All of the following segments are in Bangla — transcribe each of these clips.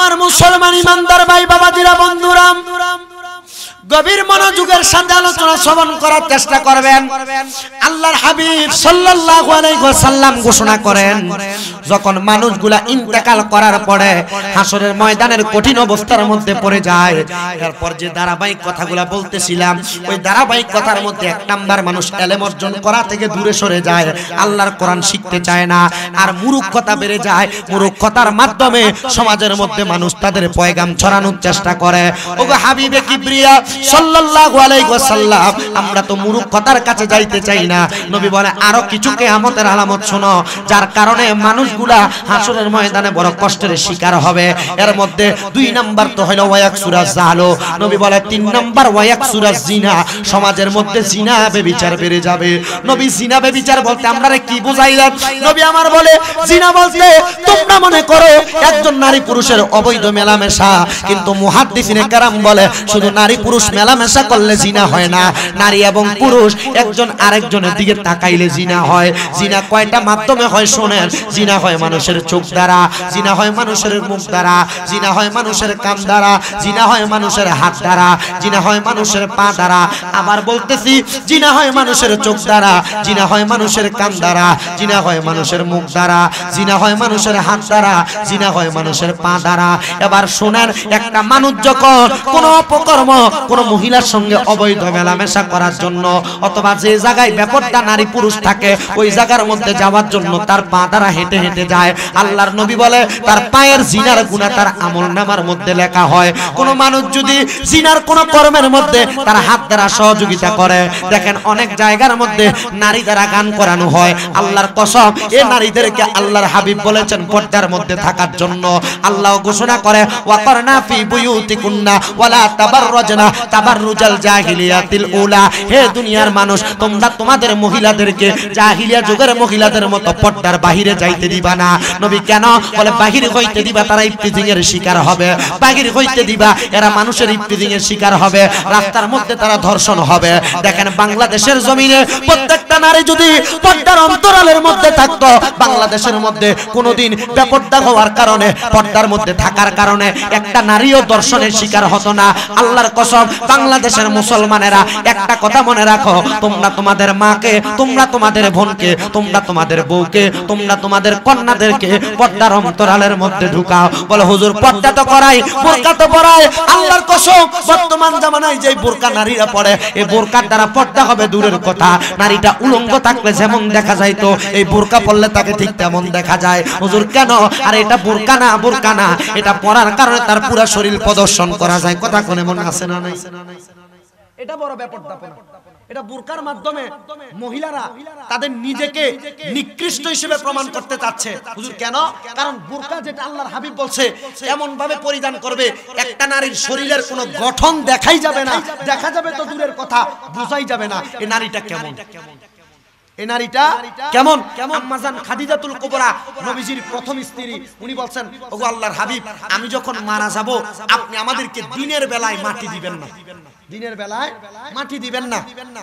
আমার মুসলমান ইমানদার ভাই বাবাজিরা বন্ধুরা, গভীর মনোযোগের সাথে আলোচনা শ্রবণ করার চেষ্টা করবেন। আল্লাহর হাবিব সাল্লাল্লাহু আলাইহি ওয়াসাল্লাম ঘোষণা করেন, যখন মানুষগুলা ইন্তেকাল করার পরে হাসরের ময়দানের কঠিন অবস্থার মধ্যে পড়ে যায়, এরপর যে ধারাবাহিক কথাগুলা বলতেছিলাম, ওই ধারাবাহিক কথার মধ্যে এক নাম্বার মানুষ ইলম অর্জন করা থেকে দূরে সরে যায়, আল্লাহর কোরআন শিখতে চায় না, আর মূর্খতা বেড়ে যায়। মূর্খতার মাধ্যমে সমাজের মধ্যে মানুষ তাদের পয়গাম ছড়ানোর চেষ্টা করে। ওগো হাবিবে কিবরিয়া সাল্লাল্লাহু আলাইহি ওয়াসাল্লাম, আমরা তো মূর্খতার কাছে যাইতে চাই না। নবী বলে আরো কিছু কিয়ামতের আলামত শোনো, যার কারণে মানুষগুলা হাসরের ময়দানে বড় কষ্টের শিকার হবে। এর মধ্যে 2 নাম্বার তো হলো ওয়ায়াকসুরা জালো। নবী বলে 3 নাম্বার ওয়ায়াকসুরা জিনা, সমাজের মধ্যে জিনা ব্যভিচার বেড়ে যাবে। নবী জিনা ব্যভিচার বলতে আমরারে কি বুঝাইলেন? নবী আমার বলে জিনা বলতে তোমরা মনে করো একজন নারী পুরুষের অবৈধ মেলামেশা, কিন্তু মুহাদ্দিসিনে কেরাম বলে শুধু নারী পুরুষ মেলামেশা করলে জিনা হয় না, নারী এবং পুরুষ একজন আরেকজনের দিকে তাকাইলে জিনা হয়। জিনা কয়টা মাধ্যমে হয় শোনেন। জিনা হয় মানুষের চোখ দ্বারা, জিনা হয় মানুষের মুখ দ্বারা, জিনা হয় মানুষের কান দ্বারা, জিনা হয় মানুষের হাত দ্বারা, জিনা হয় মানুষের পা দ্বারা। আবার বলতেছি, জিনা হয় মানুষের চোখ দ্বারা, জিনা হয় মানুষের কান দ্বারা, জিনা হয় মানুষের মুখ দ্বারা, জিনা হয় মানুষের হাত দ্বারা, জিনা হয় মানুষের পা দ্বারা। এবার শোনেন, একটা মানুষ যখন কোনো অপকর্ম কোন মহিলার সঙ্গে অবৈধ মেলামেশা করার জন্য, অথবা যে জায়গায় বেপরদা নারী পুরুষ থাকে ওই জায়গার মধ্যে যাওয়ার জন্য তার পা দ্বারা হেঁটে হেঁটে যায়, আল্লাহর নবী বলে তার পায়ের জিনার গুনাহ তার আমলনামার মধ্যে লেখা হয়। কোন মানুষ যদি জিনার কোন কর্মের মধ্যে তার হাত দ্বারা সহযোগিতা করে, দেখেন অনেক জায়গার মধ্যে নারী দ্বারা গান করানো হয়, আল্লাহর কসম এই নারীদেরকে আল্লাহর হাবিব বলেছেন পর্দার মধ্যে থাকার জন্য। আল্লাহ ঘোষণা করে ওয়াকরনা ফি বুয়ুতিকুন্না ওয়ালা তাবাররাজনা তাবাররুজাল জাহিলিয়াতিল উলা। হে দুনিয়ার মানুষ, তোমরা তোমাদের মহিলাদেরকে জাহিলিয়া যুগের মহিলাদের মতো পর্দার বাহিরে যাইতে দিবা না। নবী কেন বলে বাহিরে হইতে দিবা তারা ইফতিজিং এর শিকার হবে, বাহিরে হইতে দিবা এরা মানুষের ইফতিজিং এর শিকার হবে, রাস্তার মধ্যে তারা ধর্ষণ হবে। দেখেন বাংলাদেশের জমিনে প্রত্যেকটা নারী যদি পর্দার অন্তরালের মধ্যে থাকতো, বাংলাদেশের মধ্যে কোনোদিন বেপর্দা হওয়ার কারণে, পর্দার মধ্যে থাকার কারণে একটা নারীও ধর্ষণের শিকার হতো না। আল্লাহর কসম, বাংলাদেশের মুসলমানেরা একটা কথা মনে রাখো, তোমরা তোমাদের মাকে, তোমরা তোমাদের বোনকে, তোমরা তোমাদের বউকে, তোমরা তোমাদের কন্যাদেরকে পর্দার অন্তরালের মধ্যে ঢুকাও। বলে হুজুর পর্দা তো করাই, বোরকা তো পরাই। আল্লাহর কসম, বর্তমান জামানায় যে বোরকা নারীরা পরে, এই বোরকার দ্বারা পর্দা হবে দূরের কথা, নারীটা উলঙ্গ থাকলে যেমন দেখা যায় তো এই বোরকা পরলে তাকে ঠিক তেমন দেখা যায়। হুজুর কেন? আর এটা বোরকা না, বোরকা না, এটা পরার কারণে তার পুরো শরীর প্রদর্শন করা যায়। কথা কোনে মনে আছে না নাই? এটা বড় বেপরদাপনা। এটা বোরকার মাধ্যমে মহিলারা তাদের নিজেকে নিকৃষ্ট হিসেবে প্রমাণ করতে চাচ্ছে। হুজুর কেন? কারণ বোরকা যেটা আল্লাহর হাবিব বলছে এমন ভাবে পরিধান করবে একটা নারীর শরীরের কোনো গঠন দেখাই যাবে না, দেখা যাবে তো দূরের কথা, বোঝাই যাবে না এই নারীটা কেমন। এই নারীটা কেমন? আম্মাজান খাদিজাতুল কুবরা, নবীজির প্রথম স্ত্রী, উনি বলছেন ওগো আল্লাহর হাবিব, আমি যখন মারা যাব আপনি আমাদেরকে দিনের বেলায় মাটি দিবেন না, দিনের বেলায় মাটি দিবেন না।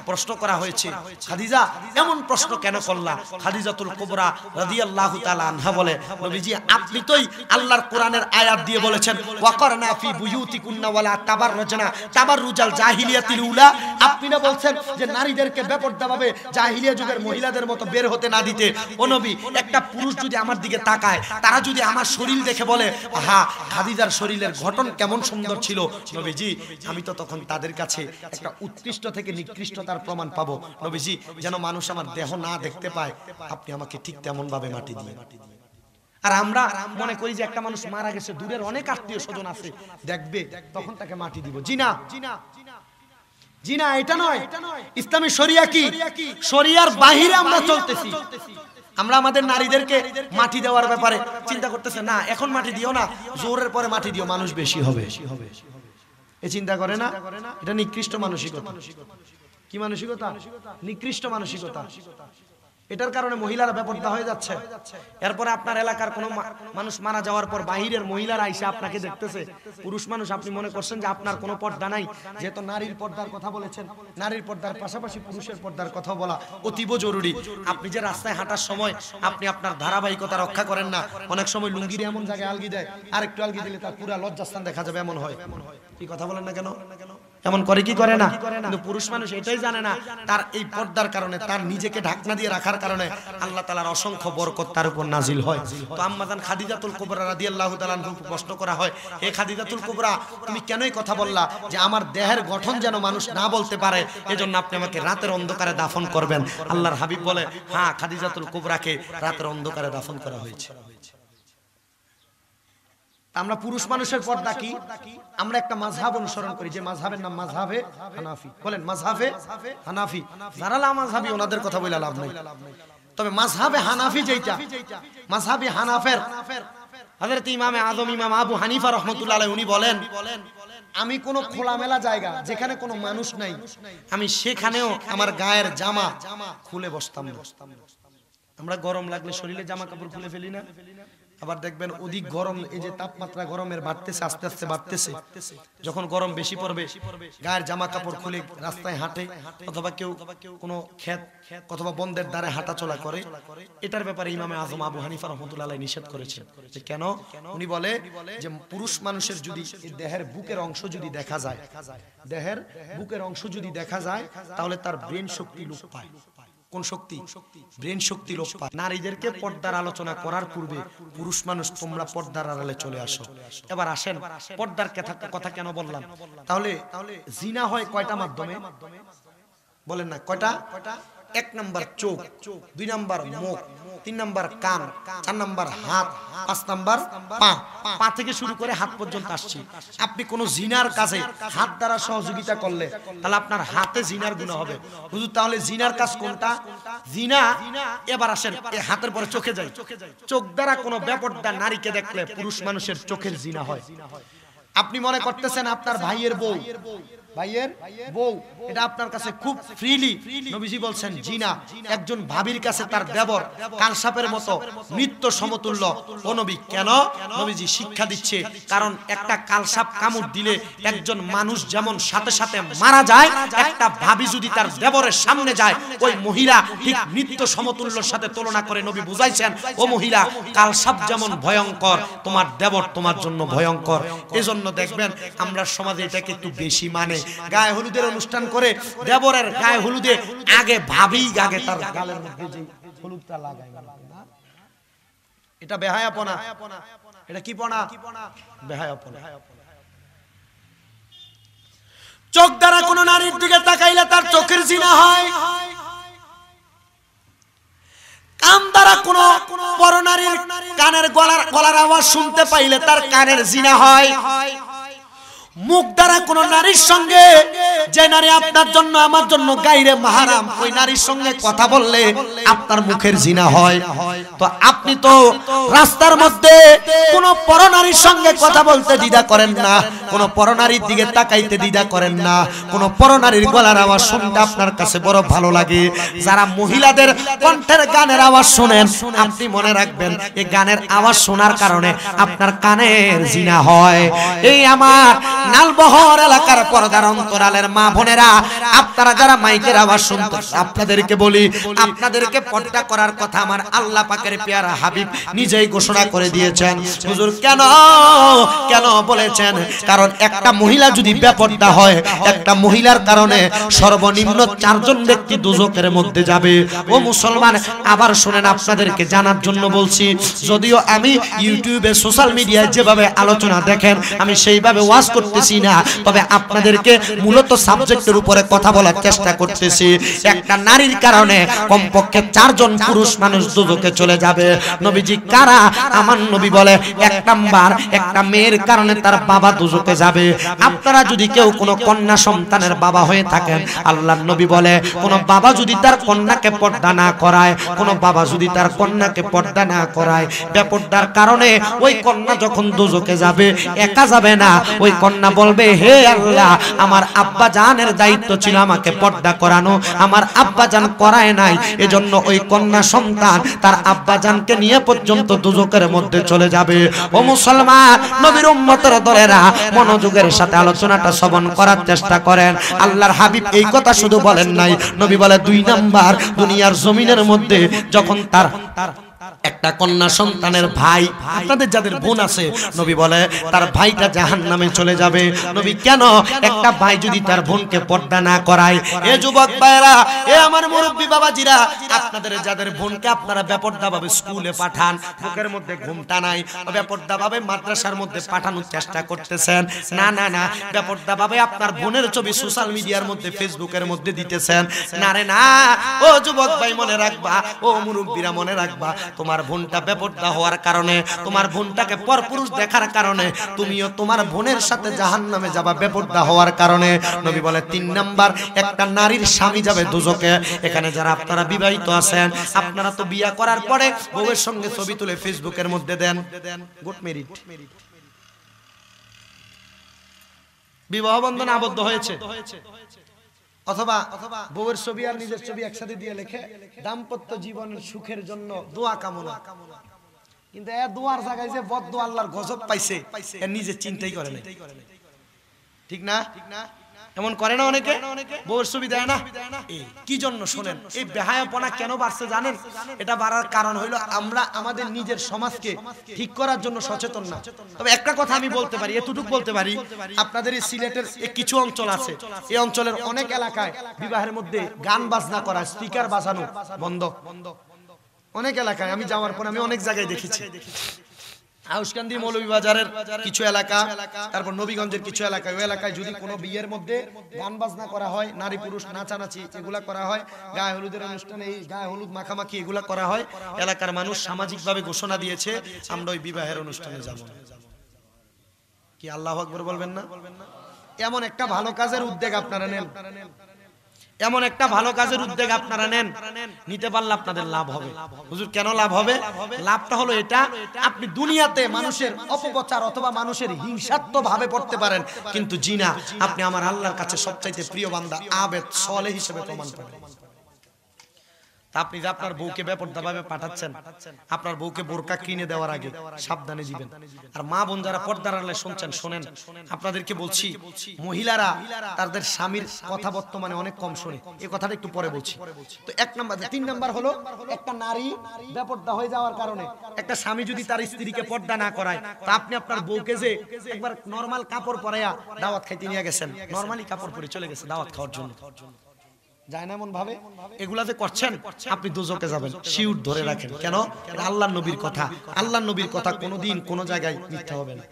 প্রশ্ন করা হয়েছে, খাদিজা এমন প্রশ্ন কেন করলা? খাদিজাতুল কুবরা রাদিয়াল্লাহু তাআলা আনহা বলে, নবীজি আপনি তোই আল্লাহর কোরআনের আয়াত দিয়ে বলেছেন ওয়াকরনা ফি বুয়ুতিকুন্না ওয়ালা তাবাররাজনা তাবাররুজাল জাহিলিয়াতিল উলা। আপনি না বলছেন যে নারীদেরকে বেপরদাভাবে জাহিলিয়া যুগের মহিলাদের মতো বের হতে না দিতে। ও নবী, একটা পুরুষ যদি আমার দিকে তাকায়, তারা যদি আমার শরীর দেখে বলে আহা খাদিজার শরীরের গঠন কেমন সুন্দর ছিল, নবীজি আমি তো তখন তাদের কাছে একটা উৎকৃষ্ট থেকে নিকৃষ্টতার প্রমাণ পাবো। নবীজি যেন মানুষ আমার দেহ না দেখতে পায়, আপনি আমাকে ঠিক তেমন ভাবে মাটি দিন। আর আমরা মনে করি যে একটা মানুষ মারা গেছে, দূরের অনেক আত্মীয় স্বজন আছে দেখবে, তখন তাকে মাটি দিব। জিনা, জিনা এটা নয়। ইসলামী শরিয়া কি? শরিয়ার বাহিরে আমরা চলতেছি। আমরা আমাদের নারীদেরকে মাটি দেওয়ার ব্যাপারে চিন্তা করতেছে না, এখন মাটি দিও না, জোরের পরে মাটি দিও, মানুষ বেশি হবে। এ চিন্তা করে না? এটা নিকৃষ্ট মানসিকতা। কি মানসিকতা? নিকৃষ্ট মানসিকতা। এটার কারণে মহিলারা বেপরদা হয়ে যাচ্ছে। এরপরে আপনার এলাকার কোনো মানুষ মারা যাওয়ার পর বাহিরের মহিলারা এসে আপনাকে দেখতেছে, পুরুষ মানুষ আপনি মনে করছেন যে আপনার কোনো পর্দা নাই, যেহেতু নারীর পর্দার কথা বলেছেন, নারীর পর্দার পাশাপাশি পুরুষের পর্দার কথা বলা অতীব জরুরি। আপনি যে রাস্তায় হাঁটার সময় আপনি আপনার ধারাবাহিকতা রক্ষা করেন না, অনেক সময় লুঙ্গির এমন জায়গায় আলগি দেয়, আর একটু আলগি দিলে তার পুরো লজ্জাস্থান দেখা যাবে, এমন হয়। কি কথা বলেন না কেন? এমন করে কি করে না? কিন্তু পুরুষ মানুষ এটাই জানে না, তার এই পর্দার কারণে, তার নিজেকে ঢাকনা দিয়ে রাখার কারণে আল্লাহ তাআলার অসংখ্য বরকত তার উপর নাজিল হয়। তো আম্মাজান খাদিজাতুল কুবরা রাদিয়াল্লাহু তাআলা আনহা প্রশ্ন করা হয়, হে খাদিজাতুল কুবরা, তুমি কেনই কথা বললা যে আমার দেহের গঠন যেন মানুষ না বলতে পারে, এজন্য আপনি আমাকে রাতের অন্ধকারে দাফন করবেন? আল্লাহর হাবিব বলে, হ্যাঁ, খাদিজাতুল কুবরাকে রাতের অন্ধকারে দাফন করা হয়েছে। আমরা পুরুষ মানুষের পর্দা কি? আমরা একটা মাযহাব অনুসরণ করি, যে মাযহাবের নাম মাযহাবে হানাফি। বলেন মাযহাবে হানাফি। যারা লা মাযহাবি ওনাদের কথা বলে লাভ নাই। তবে মাযহাবে হানাফি যেটা, মাযহাবে হানাফের হযরত ইমামে আযম ইমাম আবু হানিফা রাহমাতুল্লাহ আলাইহি উনি বলেন, আমি কোন খোলামেলা জায়গা যেখানে কোনো মানুষ নাই, আমি সেখানেও আমার গায়ের জামা খুলে বসতাম না। আমরা গরম লাগলে শরীরে জামা কাপড় খুলে ফেলি না? আবার দেখবেন অধিক গরম, এই যে তাপমাত্রা গরমের বাড়তেছে, আস্তে আস্তে বাড়তেছে, যখন গরম বেশি পড়বে গায়ের জামা কাপড় খুলে রাস্তায় হাঁটে, অথবা কেউ কোনো ক্ষেত অথবা বন্ধের দ্বারে হাঁটা চলা করে। এটার ব্যাপারে ইমামে আযম আবু হানিফা রাহমাতুল্লাহ আলাইহি নিষেধ করেছেন। যে কেন? উনি বলে যে পুরুষ মানুষের যদি দেহের বুকের অংশ যদি দেখা যায়, দেহের বুকের অংশ যদি দেখা যায়, তাহলে তার ব্রেন শক্তি লোপ পায়। কোন শক্তি? ব্রেন শক্তি লোপ পায়। নারীদেরকে পর্দার আলোচনা করার পূর্বে পুরুষ মানুষ তোমরা পর্দার আড়ালে চলে আসো। এবার আসেন, পর্দার কথা কেন বললাম? তাহলে জিনা হয় কয়টা মাধ্যমে? বলেন না কয়টা? 1 নাম্বার চোখ, 2 নাম্বার মুখ, 3 নাম্বার কান, 4 নাম্বার হাত, 5 নাম্বার পা। পা থেকে শুরু করে হাত পর্যন্ত আসছি। আপনি কোন জিনার কাজে হাত দ্বারা সহযোগিতা করলে তাহলে আপনার হাতে জিনার গুনাহ হবে। হুজুর তাহলে জিনার কাজ কোনটা? জিনা, এবার আসেন এই হাতের পরে চোখে যাই। চোখ দ্বারা কোনো বেপরদা নারীকে দেখলে পুরুষ মানুষের চোখের জিনা হয়। আপনি মনে করতেছেন আপনার ভাইয়ের বউ, এটা আপনার কাছে খুব ফ্রিলি, নবীজি বলছেন জিনা। একজন ভাবির কাছে তার দেবর কালসাপের মতো নিত্য সমতুল্য। ও নবী, কেন? নবীজি শিক্ষা দিচ্ছে, কারণ একটা কালসাপ কামড় দিলে একজন মানুষ যেমন সাথে সাথে মারা যায়, একটা ভাবি যদি তার দেবরের সামনে যায়, ওই মহিলা ঠিক নিত্য সমতুল্যর সাথে তুলনা করে নবী বুঝাইছেন, ও মহিলা, কালসাপ যেমন ভয়ঙ্কর, তোমার দেবর তোমার জন্য ভয়ঙ্কর। এজন্য দেখবেন আমরা সমাজে এটাকে একটু বেশি মানে। গায়ে হলুদের অনুষ্ঠান করে দেবরের গায়ে হলুদে আগে ভাবি আগে তার গালের মধ্যে যে হলুদটা লাগায় না, এটা বেহায়াপনা। এটা কি পনা? বেহায়াপনা। চোখ দ্বারা কোন নারীর দিকে তাকাইলে তার চোখের জিনা হয়। কান দ্বারা কোন পরনারীর কানের গলার আওয়াজ শুনতে পাইলে তার কানের জিনা হয়। মুখ দ্বারা কোন নারীর সঙ্গে, যে নারী আপনার জন্য আমার জন্য গায়রে মাহরাম, ওই নারীর সঙ্গে কথা বললে আপনার মুখের জিনা হয়। তো আপনি তো রাস্তার মধ্যে কোন পরনারীর সঙ্গে কথা বলতে দ্বিধা করেন না, কোন পরনারীর দিকে তাকাইতে দ্বিধা করেন না, কোন পরনারীর গলার আওয়াজ শুনতে আপনার কাছে বড় ভালো লাগে। যারা মহিলাদের কণ্ঠের গানের আওয়াজ শুনেন, আপনি মনে রাখবেন এই গানের আওয়াজ শোনার কারণে আপনার কানের জিনা হয়। এই আমার নালবহর এলাকার পর্দার অন্তরালের মা বোনেরা, আপনারা যারা মাইকের আওয়াজ শুনতেন, আপনাদেরকে বলি, আপনাদেরকে পর্দা করার কথা আমার আল্লাহ পাকের পেয়ারা হাবিব নিজেই ঘোষণা করে দিয়েছেন। হুজুর কেন বলেছেন? কারণ একটা মহিলা যদি বেপর্দা হয়, একটা মহিলার কারণে সর্বনিম্ন 4 জন ব্যক্তি দোজখের মধ্যে যাবে। ও মুসলমান, আবার শুনেন, আপনাদেরকে জানার জন্য বলছি, যদিও আমি ইউটিউবে সোশ্যাল মিডিয়ায় যেভাবে আলোচনা দেখেন আমি সেইভাবে ওয়াজ করতেছি না, তবে আপনাদেরকে মূলত সাবজেক্টের উপরে কথা বলার চেষ্টা করতেছি। একটা নারীর কারণে কমপক্ষে 4 জন পুরুষ মানুষ দোজখে চলে যাবে। নবীজি কারা? আমার নবী বলে, 1 নাম্বার একটা মেয়ের কারণে তার বাবা দুজকে যাবে। আপনারা যদি কেউ কোনো কন্যা সন্তানের বাবা হয়ে থাকেন, আল্লাহর নবী বলে কোন বাবা যদি তার কন্যাকে পর্দা না করায়, কোন বাবা যদি তার কন্যাকে পর্দা না করায়, বেপর্দার কারণে ওই কন্যা যখন দুজকে যাবে একা যাবে না, ওই কন্যা বলবে হে আল্লাহ, আমার আব্বা জানের দায়িত্ব ছিল আমাকে পর্দা করানো, আমার আব্বা জান করায় নাই, এজন্য ওই কন্যা সন্তান তার আব্বা জানকে নিয়ে পর্যন্ত দুজকের মধ্যে চলে যাবে। ও মুসলমান, নবীর উম্মতের দলেরা মনোযোগের সাথে আলোচনাটা শ্রবণ করার চেষ্টা করেন। আল্লাহর হাবিব এই কথা শুধু বলেন নাই, নবী বলে 2 নাম্বার, দুনিয়ার জমিনের মধ্যে যখন তার একটা কন্যা সন্তানের ভাই, আপনাদের যাদের বোন আছে, নবী বলে তার ভাইটা জাহান্নামে চলে যাবে। নবী কেন? একটা ভাই যদি তার বোনকে পর্দা না করায়। এ যুবক ভাইরা, এ আমার মুরব্বী বাবাজিরা, আপনাদের যাদের বোনকে আপনারা বেপর্দাভাবে স্কুলে পাঠান, বুকের মধ্যে ঘুমটা নাই, বেপর্দাভাবে মাদ্রাসার মধ্যে পাঠানোর চেষ্টা করতেছেন, না না না, বেপর্দাভাবে আপনার বোনের ছবি সোশ্যাল মিডিয়ার মধ্যে ফেসবুকের মধ্যে দিতেছেন, না রে না। ও যুবক ভাই মনে রাখবা, ও মুরব্বীরা মনে রাখবা, তোমার বোনটা বেপর্দা হওয়ার কারণে, তোমার বোনটাকে পরপুরুষ দেখার কারণে তুমিও তোমার বোনের সাথে জাহান্নামে যাবা, বেপর্দা হওয়ার কারণে। নবী বলে 3 নাম্বার, একটা নারীর স্বামী যাবে দুজকে। এখানে যারা আপনারা বিবাহিত আছেন, আপনারা তো বিয়া করার পরে বউয়ের সঙ্গে ছবি তুলে ফেসবুকের মধ্যে দেন, গুড মেরিট, বিবাহ বন্ধন আবদ্ধ হয়েছে, অথবা বউয়ের ছবি আর নিজের ছবি একসাথে দিয়ে লেখে দাম্পত্য জীবনের সুখের জন্য দোয়া কামনা। কিন্তু এ দোয়ার জায়গায় যে বদদোয়া আল্লাহর গজব পাইছে, এ নিজে চিন্তাই করে না, ঠিক না? এমন করে না অনেকে, বউয়ের ছবি দেয় না। কি জন্য শোনেন, এই বেহায়াপনা কেন বাড়ছে জানেন? এটা বাড়ার কারণ হইলো আমরা আমাদের নিজের সমাজকে ঠিক করার জন্য সচেতন না। তবে একটা কথা আমি বলতে পারি, এতটুকু বলতে পারি, আপনাদের এই সিলেটের কিছু অঞ্চল আছে, এই অঞ্চলের অনেক এলাকায় বিবাহের মধ্যে গান বাজনা করা, স্পিকার বাজানো বন্ধ। অনেক এলাকায় আমি যাওয়ার পর আমি অনেক জায়গায় দেখেছি। আউশকান্দি মৌলভীবাজারের কিছু এলাকা, তারপর নবীগঞ্জের কিছু এলাকা, ওই এলাকায় যদি কোনো বিয়ের মধ্যে গান বাজনা করা হয়, নারী পুরুষ নাচানাচি এগুলা করা হয়, গায়ে হলুদের অনুষ্ঠানে এই গায়ে হলুদ মাখামাখি এগুলা করা হয়, এলাকার মানুষ সামাজিকভাবে ঘোষণা দিয়েছে আমরা ওই বিবাহের অনুষ্ঠানে যাব। কি আল্লাহু আকবার বলবেন না? এমন একটা ভালো কাজের উদ্যোগ আপনারা নেন, এমন একটা ভালো কাজের উদ্যোগ আপনারা নেন, নিতে পারলে আপনাদের লাভ হবে। হুজুর কেন লাভ হবে? লাভটা হলো এটা, আপনি দুনিয়াতে মানুষের অপপ্রচার অথবা মানুষের হিংসাত্মক ভাবে পড়তে পারেন, কিন্তু জিনা আপনি আমার আল্লাহর কাছে সবচাইতে প্রিয় বান্দা আবেদ সালেহ হিসেবে প্রমাণ পাবেন। আপনি যে আপনার বউকে বেপর্দাভাবে পাঠাচ্ছেন, আপনার বউকে বোরকা কিনে দেওয়ার আগে সাবধানে দিবেন। আর মা বোন যারা পর্দার আড়ালে শুনছেন, শোনেন, আপনাদেরকে বলছি, মহিলারা তাদের স্বামীর কথা বর্তমানে অনেক কম শোনে, এই কথাটা একটু পরে বলছি। তো 1 নাম্বার, 3 নাম্বার হলো একটা নারী বেপর্দা হয়ে যাওয়ার কারণে একটা স্বামী যদি তার স্ত্রীকে পর্দা না করায়, তা আপনি আপনার বউকে যে একবার নরমাল কাপড় পরাইয়া দাওয়াত খাইতে নিয়ে গেছেন, নরমালি কাপড় পরে চলে গেছে দাওয়াত খাওয়ার জন্য, যায় না এমন ভাবে, এগুলা যে করছেন আপনি দোজকে যাবেন, শিউর ধরে রাখেন। কেন? আল্লাহর নবীর কথা, আল্লাহর নবীর কথা কোনোদিন কোনো জায়গায় মিথ্যা হবে না।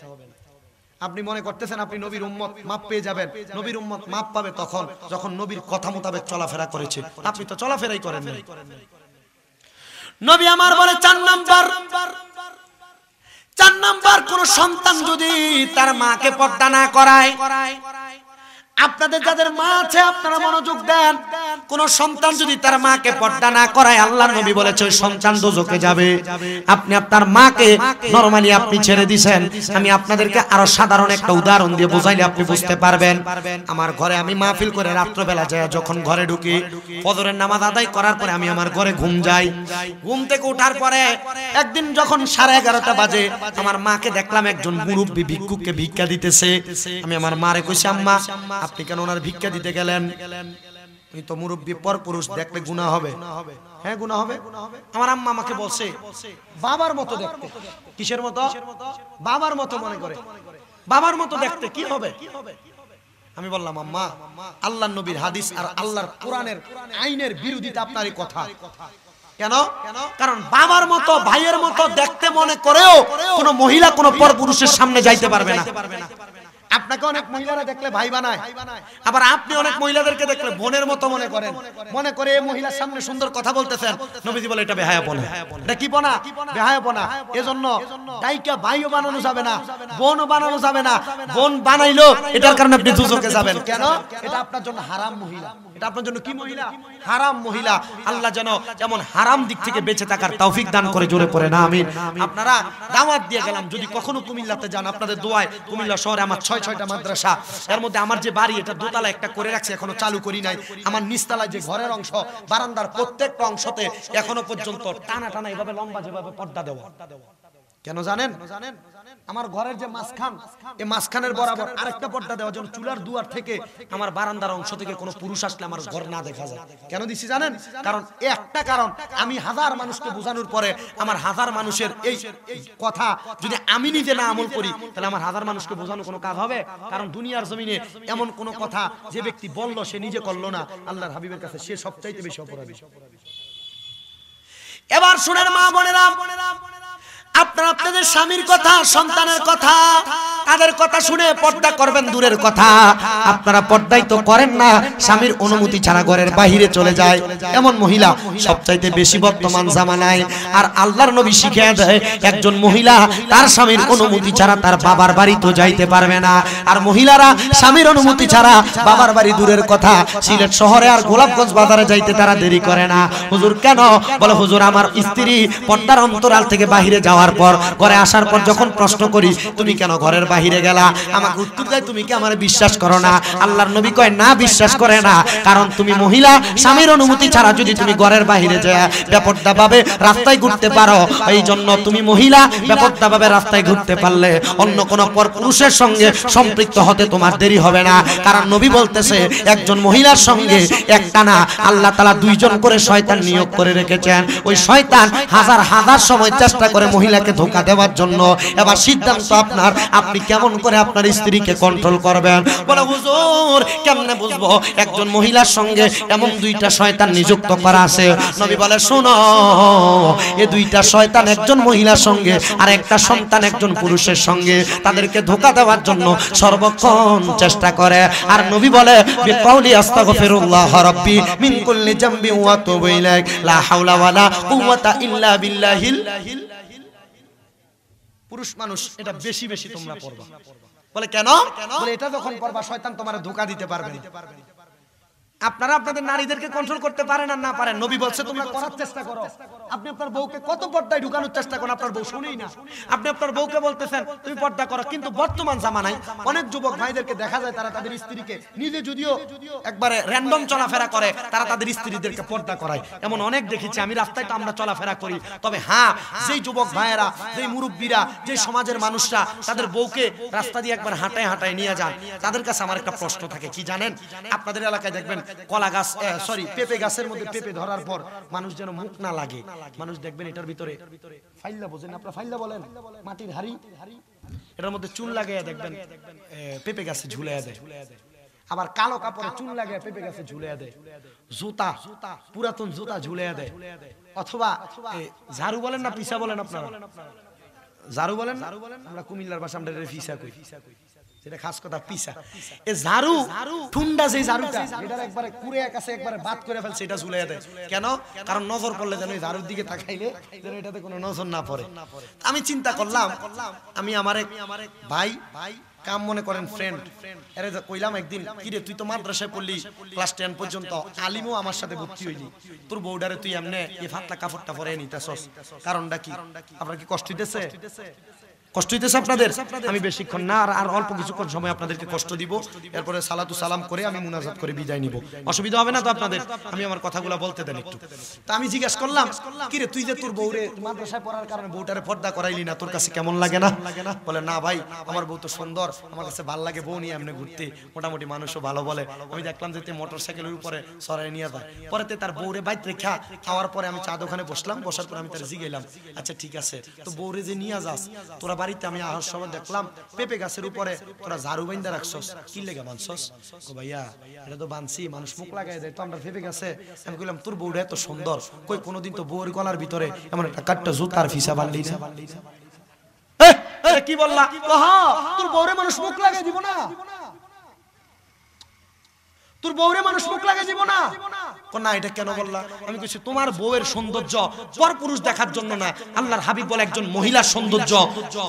আপনি মনে করতেছেন আপনি নবীর উম্মত, মাপ পেয়ে যাবেন। নবীর উম্মত মাপ পাবে তখন যখন নবীর কথা মোতাবেক চলাফেরা করেছে, আপনি তো চলাফেরাই করেন না। নবী আমার বলে 4 নাম্বার, কোন সন্তান যদি তার মাকে পর্দা না করায়, আপনাদের যাদের মা আছে আপনারা মনোযোগ দেন, কোন সন্তান যদি তার মাকে পর্দা না করায়, আল্লাহর নবী বলেছে ওই সন্তান দোজখে যাবে। আপনি আপনার মাকে নরমালি আপনি ছেড়ে দিবেন। আমি আপনাদেরকে আরো সাধারণ একটা উদাহরণ দিয়ে বোঝাইলে আপনি বুঝতে পারবেন। আমার ঘরে আমি মাহফিল করে রাত্রবেলা যায় যখন ঘরে ঢুকি, ফজরের নামাজ আদায় করার পরে আমি আমার ঘরে ঘুম যাই। ঘুম থেকে ওঠার পরে একদিন যখন 11:30 বাজে, আমার মাকে দেখলাম একজন মুরব্বী ভিক্ষুককে ভিক্ষা দিতেছে। আমি আমার মারে কইছি, আম্মা আপনি কেন ওনার ভিক্ষা দিতে গেলেন? উনি তো মুরব্বী, পরপুরুষ, দেখলে গুনাহ হবে। হ্যাঁ গুনাহ হবে। আমার আম্মা আমাকে বলছে বাবার মতো দেখতে। কিসের মতো? বাবার মতো মনে করে, বাবার মতো দেখতে কি হবে? আমি বললাম, আম্মা আল্লাহর নবীর হাদিস আর আল্লাহর কোরআনের আইনের বিরোধিতা আপনার এই কথা। কেন? কারণ বাবার মতো ভাইয়ের মতো দেখতে মনে করেও কোন মহিলা কোন পরপুরুষের সামনে যাইতে পারবে না। আপনাকে অনেক মহিলারা দেখলে ভাই বানায়, আবার আপনি অনেক মহিলাদেরকে দেখলে বোনের মতো মনে করেন। মনে করে এই মহিলার সামনে সুন্দর কথা বলতেছেন, নবীজি বলে এটা বেহায়াপনা। এটা কি পনা? বেহায়াপনা। এজন্য দাইকা ভাইও বানানো যাবে না, বোনও বানানো যাবে না। বোন বানাইলো এটার কারণে আপনি দুজকে যাবেন কেন? এটা আপনার জন্য হারাম মহিলা। এটা আপনার জন্য কি মহিলা? হারাম মহিলা। আল্লাহ যেন এমন হারাম দিক থেকে বেঁচে থাকার তৌফিক দান করে, জোরে পড়ে না আমিন। আপনারা দাওয়াত দিয়ে গেলাম, যদি কখনো কুমিল্লাতে যান আপনাদের দোয়ায়, কুমিল্লা শহরে আমার 6টা মাদ্রাসা, এর মধ্যে আমার যে বাড়ি এটা দোতলা একটা করে রাখছে, এখনো চালু করি নাই। আমার নিচতলায় যে ঘরের অংশ, বারান্দার প্রত্যেকটা অংশতে এখনো পর্যন্ত টানা টানা এভাবে লম্বা যেভাবে পর্দা দেওয়া। কেন জানেন? আমার ঘরের যে মাঝখান, এই মাঝখানের বরাবর আরেকটা পর্দা দেওয়ার জন্য, চুলার দুয়ার থেকে আমার বারান্দার অংশ থেকে কোনো পুরুষ আসলে আমার ঘর না দেখা যায়। কেন দিছি জানেন? কারণ একটা কারণ, আমি 1000 মানুষকে বোঝানোর পরে আমার 1000 মানুষের এই কথা যদি আমি নিজে না আমল করি, তাহলে আমার 1000 মানুষকে বোঝানো কোনো কাজ হবে? কারণ দুনিয়ার জমিনে এমন কোনো কথা যে ব্যক্তি বলল সে নিজে করলো না, আল্লাহর হাবিবের কাছে সে সবচাইতে বেশি অপরাধী। এবার শুনেন মা বোনেরা, আপনারা আপনাদের স্বামীর কথা, সন্তানের কথা, তাদের কথা শুনে পর্দা করবেন দূরের কথা, আপনারা পর্দাই তো করেন না, স্বামীর অনুমতি ছাড়া ঘরের বাহিরে চলে যায় এমন মহিলা সবচাইতে বেশি বর্তমান জামানায়। আর আল্লাহর নবী শিখিয়ে দেয়, একজন মহিলা তার স্বামীর অনুমতি ছাড়া তার বাবার বাড়ি তো যাইতে পারবে না। আর মহিলারা স্বামীর অনুমতি ছাড়া বাবার বাড়ি দূরের কথা, সিলেট শহরে আর গোলাপগঞ্জ বাজারে যাইতে তারা দেরি করে না। হুজুর কেন? বলে হুজুর আমার স্ত্রী পর্দার অন্তরাল থেকে বাহিরে যাওয়ার পর, ঘরে আসার পর যখন প্রশ্ন করি তুমি কেন ঘরের বাহিরে গেলা, আমাকে উত্তর দেয় তুমি কি আমার বিশ্বাস করো না? আল্লাহর নবী কয় না, বিশ্বাস করে না, কারণ তুমি মহিলা, স্বামীর অনুমতি ছাড়া যদি তুমি ঘরের বাহিরে যায় বেপর্দা ভাবে রাস্তায় ঘুরতে পারো, এই জন্য তুমি মহিলা বেপর্দা ভাবে রাস্তায় ঘুরতে পারলে অন্য কোন পর পুরুষের সঙ্গে সম্পৃক্ত হতে তোমার দেরি হবে না। কারণ নবী বলতেছে একজন মহিলার সঙ্গে একটানা আল্লাহ তাআলা 2 জন করে শয়তান নিয়োগ করে রেখেছেন। ওই শয়তান হাজার হাজার সময় চেষ্টা করে মহিলাকে ধোঁকা দেওয়ার জন্য। এবার সিদ্ধান্ত আপনার, আপনি কেমন করে আপনার স্ত্রীকে কন্ট্রোল করবেন? বলে হুজুর কেমনে বুঝবো? একজন মহিলার সঙ্গে এমন 2টা শয়তান নিযুক্ত করা আছে। নবী বলে শোনো, এই 2টা শয়তান একজন মহিলার সঙ্গে আর একটা সন্তান একজন পুরুষের সঙ্গে, তাদেরকে ধোঁকা দেওয়ার জন্য সর্বক্ষণ চেষ্টা করে। আর নবী বলে বিকাউলি আস্তাগফিরুল্লাহ রাব্বি মিন কুল্লি জামবি ওয়া আতুবু ইলাইহি লা হাওলা ওয়ালা কুওয়াতা ইল্লা বিল্লাহিল। পুরুষ মানুষ এটা বেশি বেশি তোমরা পড়বা। বলে কেন? বলে এটা যখন পড়বা শয়তান তোমার ধোঁকা দিতে পারবে না। আপনারা আপনাদের নারীদেরকে কন্ট্রোল করতে পারেন আর না পারেন, নবী বলছে তোমরা করার চেষ্টা করো। আপনি আপনার বউকে কত পর্দায় ঢুকানোর চেষ্টা করেন, আপনার বউ শুনেই না। আপনি আপনার বউকে বলতেছেন তুমি পর্দা করো, কিন্তু বর্তমান জামানায় অনেক যুবক ভাইদেরকে দেখা যায় তারা তাদের স্ত্রীকে নিজে যদিও একবারে র্যান্ডম চলাফেরা করে, তারা তাদের স্ত্রীদেরকে পর্দা করায়। এমন অনেক দেখেছি আমি, রাস্তায় তো আমরা চলাফেরা করি। তবে হ্যাঁ, যেই যুবক ভাইয়েরা, যেই মুরব্বীরা, যেই সমাজের মানুষরা তাদের বউকে রাস্তা দিয়ে একবার হাঁটায় হাঁটায় নিয়ে যান, তাদের কাছে আমার একটা প্রশ্ন থাকে, কি জানেন? আপনাদের এলাকায় দেখবেন কলা গাছ, পেঁপে গাছের মধ্যে পেঁপে ধরার পর মানুষ যেন মুখ না লাগে, মানুষ দেখবেন এটার ভিতরে ফাইল্লা, বোঝেন আপনারা ফাইল্লা বলেন, মাটির হাড়ি, এটার মধ্যে চুল লাগাইয়া দেখবেন পেঁপে গাছে ঝুলাইয়া দেয়। আবার কালো কাপড়ে চুল লাগাইয়া পেঁপে গাছে ঝুলাইয়া দেয়। জুতা, পুরাতন জুতা ঝুলাইয়া দেয়। অথবা ঝাড়ু বলেন না পিসা বলেন? আপনারা ঝাড়ু বলেন, আমরা কুমিল্লার ভাষায় আমরা পিসা কই, যেটা খাস কথা পিসা। এই ঝাড়ু ঠুন্ডা, যে ঝাড়ুটা এটার একবারে কুড়ে কাছে একবারে বাদ করে ফেলছে, এটা ঝুলাইয়া দেয়। কেন? কারণ নজর পড়লে যেন এই ঝাড়ুর দিকে তাকাইলে যেন এটাতে কোনো নজর না পড়ে। আমি চিন্তা করলাম, আমি আমার ভাই কাম মনে করেন ফ্রেন্ড, এরে কইলাম একদিন, কিরে তুই তো মাদ্রাসায় পড়লি ক্লাস 10 পর্যন্ত, আলিমও আমার সাথে ভর্তি হইলি, তোর বউডারে তুই এমনে এই ফাতলা কাপড়টা পরে নিতেছস, কারণটা কি? আপনার কি কষ্ট হইতেছে? কষ্ট হইতেছে আপনাদের? আমি বেশিক্ষণ না, আর অল্প কিছুক্ষণ সময় আপনাদেরকে কষ্ট দিব, এরপরে সালাতু সালাম করে আমি মুনাজাত করে বিদায় নিব। অসুবিধা হবে না তো আপনাদের? আমি আমার কথাগুলো বলতে দেন একটু। তা আমি জিজ্ঞাসা করলাম, কিরে তুই যে তোর বউরে মাদ্রাসায় পড়ার কারণে বউটারে পর্দা করাইলি না, তোর কাছে কেমন লাগে না? বলে না ভাই, আমার বউ তো সুন্দর, আমার কাছে ভালো লাগে বউ নিয়ে এমনি ঘুরতে, মোটামুটি মানুষও ভালো বলে। আমি দেখলাম যে মোটরসাইকেলের উপরে সরাই নিয়ে যায়, পরেতে তার বউরে বাইত রেখা খাওয়ার পরে আমি চা দোকানে বসলাম, বসার পর আমি তার জিগাইলাম, আচ্ছা ঠিক আছে, তো বউরে যে নিয়ে যাস তোরা বাড়িতে, আমি আসার সময় দেখলাম পেঁপে গাছের উপরে তোরা ঝাড়ু বাইন্দা রাখছস, কি লেগে বানছস? ও ভাইয়া এটা তো বানছি, মানুষ মুখ লাগাই দেয় তো আমরা পেঁপে গাছে। আমি কইলাম তোর বউটা এত সুন্দর, কই কোনোদিন তো বউর গলার ভিতরে এমন একটা কাটটা জুতার ফিসা বানলি না? কি বললা? হ্যাঁ, তোর বউরে মানুষ মুখ লাগিয়ে দিব না, তোর বউরে মানুষ মুখ লাগিয়ে দিব না। না, এটা কেন বললা? আমি কইছি তোমার বউয়ের সৌন্দর্য পরপুরুষ দেখার জন্য না, আল্লাহর হাবিব বলে একজন মহিলার সৌন্দর্য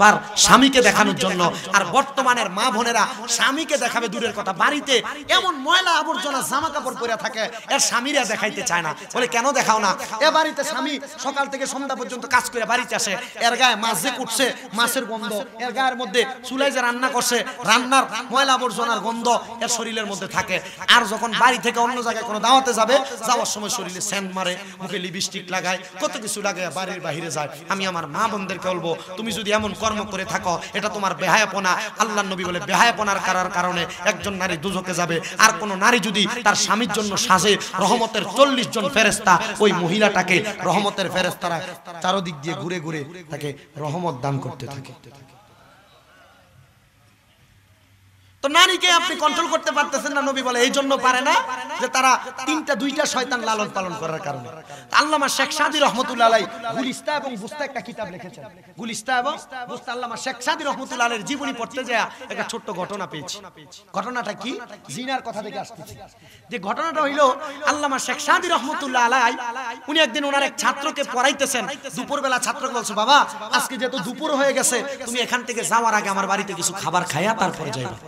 তার স্বামীকে দেখানোর জন্য। আর বর্তমানের মা বোনেরা স্বামীকে দেখাবে দূরের কথা, বাড়িতে এমন ময়লা আবর্জনা জামা কাপড় পরে থাকে, এর স্বামীরা দেখাইতে চায় না। বলে কেন দেখাও না? এ বাড়িতে স্বামী সকাল থেকে সন্ধ্যা পর্যন্ত কাজ করে বাড়িতে আসে, এর গায়ে মাছ যে কুটছে মাছের গন্ধ, এর গায়ের মধ্যে চুলায় যে রান্না করছে রান্নার ময়লা আবর্জনার গন্ধ এর শরীরের মধ্যে থাকে। আর যখন বাড়ি থেকে অন্য জায়গায় কোনো দাওয়াতে যাবে, যাওয়ার সময় শরীরে সেন্ট মারে, মুখে লিপস্টিক লাগায়, কত কিছু লাগায় বাড়ির বাহিরে যায়। আমি আমার মা বোনদেরকে বলবো, তুমি যদি এমন কর্ম করে থাকো এটা তোমার বেহায়াপনা। আল্লাহর নবী বলে বেহায়াপনার কারণে একজন নারী দুজকে যাবে। আর কোন নারী যদি তার স্বামীর জন্য সাজে, রহমতের 40 জন ফেরেশতা ওই মহিলাটাকে, রহমতের ফেরেশতারা চারদিক দিয়ে ঘুরে ঘুরে তাকে রহমত দান করতে থাকে। তো নারীকে আপনি কন্ট্রোল করতে পারতেছেন না। নবী বলে এই জন্য পারে না যে তারা দুইটা শয়তান লালন পালন করার কারণে। আল্লামা শেখ সাদী রহমতুল্লাহ আলাইহি গুলিস্তা এবং বুস্তা একটা কিতাব লিখেছেন। গুলিস্তা এবং বুস্তা, আল্লামা শেখ সাদী রহমতুল্লাহ আলাইহির জীবনী পড়তে যায় একটা ছোট্ট ঘটনা পেয়েছি। ঘটনাটা কি? জিনার কথা থেকে আসতেছে। যে ঘটনাটা হইল, আল্লামা শেখ সাদী রহমতুল্লাহ আলাইহি উনি একদিন ওনার এক ছাত্রকে পড়াইতেছেন। দুপুরবেলা ছাত্রকে বলছে, বাবা আজকে যেহেতু দুপুর হয়ে গেছে, তুমি এখান থেকে যাওয়ার আগে আমার বাড়িতে কিছু খাবার খাইয়া তারপরে যাইবা।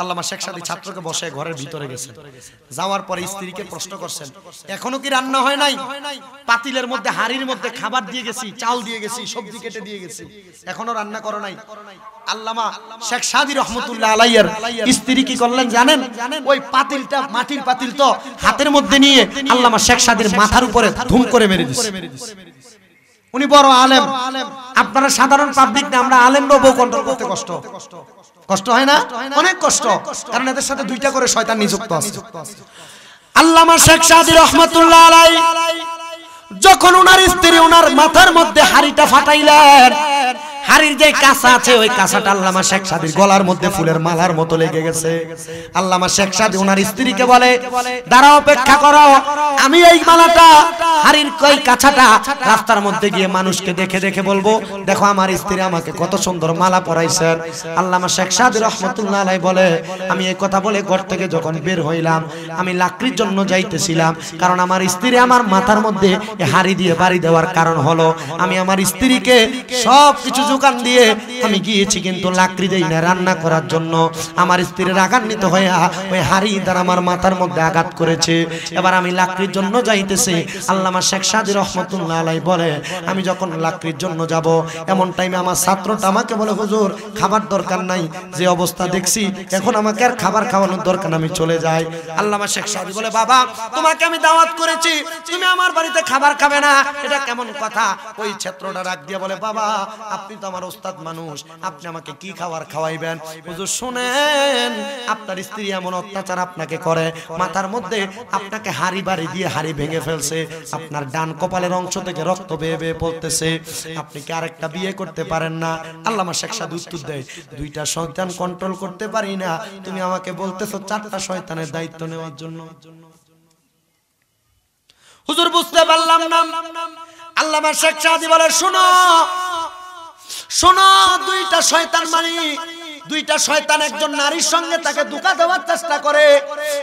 আল্লামা শেখ সাদী ছাত্রকে বসে ঘরের ভিতরে গেছেন। যাওয়ার পরে স্ত্রীকে প্রশ্ন করছেন, এখনো কি রান্না হয় নাই? পাতিলের মধ্যে হাড়ির মধ্যে খাবার দিয়ে গেছি, চাল দিয়ে গেছি, সবজি কেটে দিয়ে গেছি, এখনো রান্না করো নাই? আল্লামা শেখ সাদী রহমতুল্লাহ আলাইহির স্ত্রী কি করলেন জানেন? ওই পাতিলটা মাটির পাতিল তো হাতের মধ্যে নিয়ে আল্লামা শেখ সাদীর মাথার উপরে ধুম করে মেরে দিয়েছে। উনি বড় আলেম, আপনারা সাধারণ পাবলিক না, আমরা আলেমরাও বউ কন্ট্রোল করতে কষ্ট হয় না? অনেক কষ্ট, কারণ এদের সাথে দুইটা করে শয়তান নিযুক্ত আছে। আল্লামা শেখ সাদী রহমাতুল্লাহ আলাইহি যখন ওনার স্ত্রী ওনার মাথার মধ্যে হাড়িটা ফাটাইলেন, হাড়ির যে কাঁচা আছে ওই কাঁচাটা আল্লামা শেখ সাদীর গলার মধ্যে ফুলের মালার মতো লেগে গেছে। আল্লামা শেখ সাদী ওনার স্ত্রীকে বলে, দাঁড়াও, অপেক্ষা করো, আমি এই মালাটা হাড়ির কই কাঁচাটা রাস্তার মধ্যে গিয়ে মানুষকে দেখে দেখে বলবো, দেখো আমার স্ত্রী আমাকে কত সুন্দর মালা পরাইছেন। আল্লামা শেখ সাদী রহমাতুল্লাহ আলাইহি বলে, আমি এই কথা বলে ঘর থেকে যখন বের হইলাম, আমি লাকড়ির জন্য যাইতেছিলাম, কারণ আমার স্ত্রী আমার মাথার মধ্যে হাড়ি দিয়ে বাড়ি দেওয়ার কারণ হলো আমি আমার স্ত্রীকে সব কিছু যোগান দিয়ে আমি গিয়েছি, কিন্তু লাকড়ি দেই না রান্না করার জন্য। আমার স্ত্রী রাগান্বিত হয়ে ওই হাড়ি দ্বারা আমার মাথার মধ্যে আঘাত করেছে। এবার আমি লাকড়ির জন্য যাইতেছি। আল্লামা শেখ সাদী রহমাতুল্লাহ আলাইহি বলে, আমি যখন লাকড়ির জন্য যাব, এমন টাইমে আমার ছাত্রটা আমাকে বলে, হুজুর খাবার দরকার নাই, যে অবস্থা দেখছি এখন আমাকে আর খাবার খাওয়ানোর দরকার, আমি চলে যাই। আল্লামা শেখ সাদী বলে, বাবা তোমাকে আমি দাওয়াত করেছি, তুমি আমার বাড়িতে খাবার খাবে না, এটা কেমন কথা? ওই ছাত্রটা ডাক দিয়ে বলে, বাবা আপনি তো আমার ওস্তাদ মানুষ, আপনি আমাকে কি খাবার খাওয়াইবেন? হুজুর শুনেন, আপনার স্ত্রী এমন অত্যাচার আপনাকে করে, মাথার মধ্যে আপনাকে হাড়ি বাড়ি দিয়ে হাড়ি ভেঙে ফেলছে, আপনার ডান কপালের অংশ থেকে রক্ত বেয়ে বেয়ে পড়তেছে, আপনি কি আরেকটা বিয়ে করতে পারেন না? আল্লামা শেখ সাদী উত্তর দেয়, দুইটা শয়তান কন্ট্রোল করতে পারি না, তুমি আমাকে বলতেছো 4টা শয়তানের দায়িত্ব নেওয়ার জন্য? হুজুর বুঝতে পারলাম না। আল্লামা শেখ সাদী বলে, শোনো শোনো, দুইটা শয়তান মানে দুইটা শয়তান একজন নারীর সঙ্গে তাকে ধোঁকা দেওয়ার চেষ্টা করে।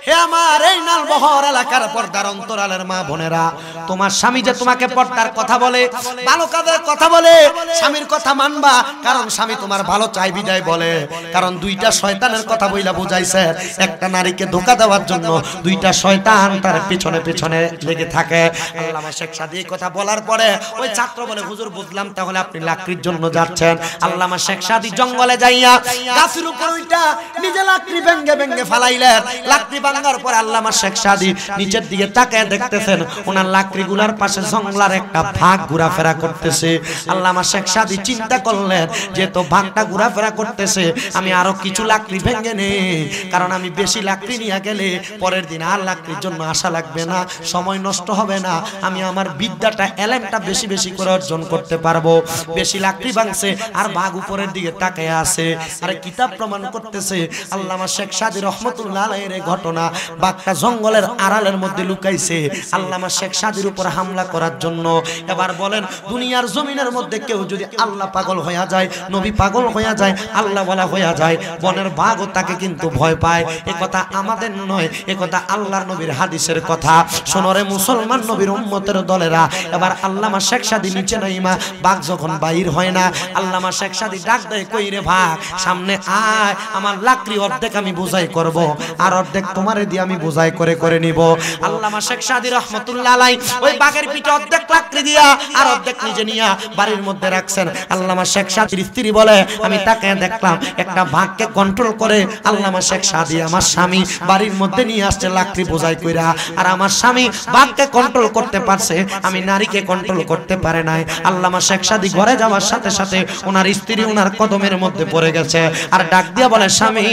হে আমার এই নালবহর এলাকার পর্দার অন্তরালের মা বোনেরা, তোমার স্বামী যে তোমাকে পর্দার কথা বলে, ভালো কাজের কথা বলে, স্বামীর কথা মানবা, কারণ স্বামী তোমার ভালো চাই বিদায় বলে। কারণ দুইটা শয়তানের কথা বইলা বুঝাইছে, একটা নারীকে ধোঁকা দেওয়ার জন্য দুইটা শয়তান তার পিছনে পিছনে লেগে থাকে। আল্লামা শেখ সাদী এই কথা বলার পরে ওই ছাত্র বলে, হুজুর বুঝলাম, তাহলে আপনি লাকড়ির জন্য যাচ্ছেন। আল্লামা শেখ সাদী জঙ্গলে যাইয়া গাছের উপর ওইটা নিজে লাকড়ি ভেঙ্গে ভেঙ্গে ফালাইলেন। লাকড়ি ভাঙার পর আল্লামা শেখ সাদী নিচের দিকে তাকায় দেখতেছেন ওনার লাকড়িগুলার পাশে জঙ্গলার একটা ভাগ ঘোরাফেরা করতেছে। আল্লামা শেখ সাদী চিন্তা করলেন, যে তো ভাগটা ঘোরাফেরা করতেছে, আমি আরো কিছু লাকড়ি ভেঙ্গে নেই, কারণ আমি বেশি লাকড়ি নিয়ে গেলে পরের দিন আর লাকড়ির জন্য আশা লাগবে না, সময় নষ্ট হবে না, আমি আমার বিদ্যাটা এলেমটা বেশি বেশি করে অর্জন করতে পারবো। বেশি লাকড়ি ভাঙছে আর ভাগ উপরের দিকে তাকায় আছে। আরে কিতাব প্রমাণ করতেছে আল্লামা শেখ সাদী রহমাতুল্লাহ আলাইহির ঘটনা বাক্কা জঙ্গলের আড়ালের মধ্যে লুকাইছে আল্লামা শেখ সাদীর উপর হামলা করার জন্য। এবার বলেন দুনিয়ার জমিনের মধ্যে কেউ যদি আল্লাহ পাগল হয়ে যায়, নবী পাগল হয়ে যায়, আল্লাহ বলা হয়ে যায়, বনের বাঘও তাকে কিন্তু ভয় পায়। এ কথা আমাদের নয়, এ কথা আল্লাহর নবীর হাদিসের কথা। শোনরে মুসলমান নবীর উম্মতের দলেরা, এবার আল্লামা শেখ সাদী নিচে নাইমা বাঘ যখন বাইর হয় না, আল্লামা শেখ সাদী ডাক দেয়, কই রে ভাগ সামনে আয়, আমার লাকড়ি অর্ধেক আমি বোঝাই করব আর অর্ধেক তোমারে দিয়ে আমি বোঝাই করে করে নিব। আল্লামা শেখ সাদী রহমাতুল্লাহ আলাইহি ওই বাঘের পিঠে অর্ধেক লাকড়ি দিয়া আর অর্ধেক নিজে নিয়া বাড়ির মধ্যে রাখছেন। আল্লামা শেখ সাদীর স্ত্রী বলে, আমি তাকে দেখলাম একটা বাঘকে কন্ট্রোল করে আল্লামা শেখ সাদী আমার স্বামী বাড়ির মধ্যে নিয়ে আসছে লাকড়ি বোঝাই কইরা, আর আমার স্বামী বাঘকে কন্ট্রোল করতে পারছে, আমি নারীকে কন্ট্রোল করতে পারে নাই। আল্লামা শেখ সাদী ঘরে যাওয়ার সাথে সাথে ওনার স্ত্রী ওনার কদমের মধ্যে পড়ে গেছে আর ডাক দিয়া বলে, স্বামী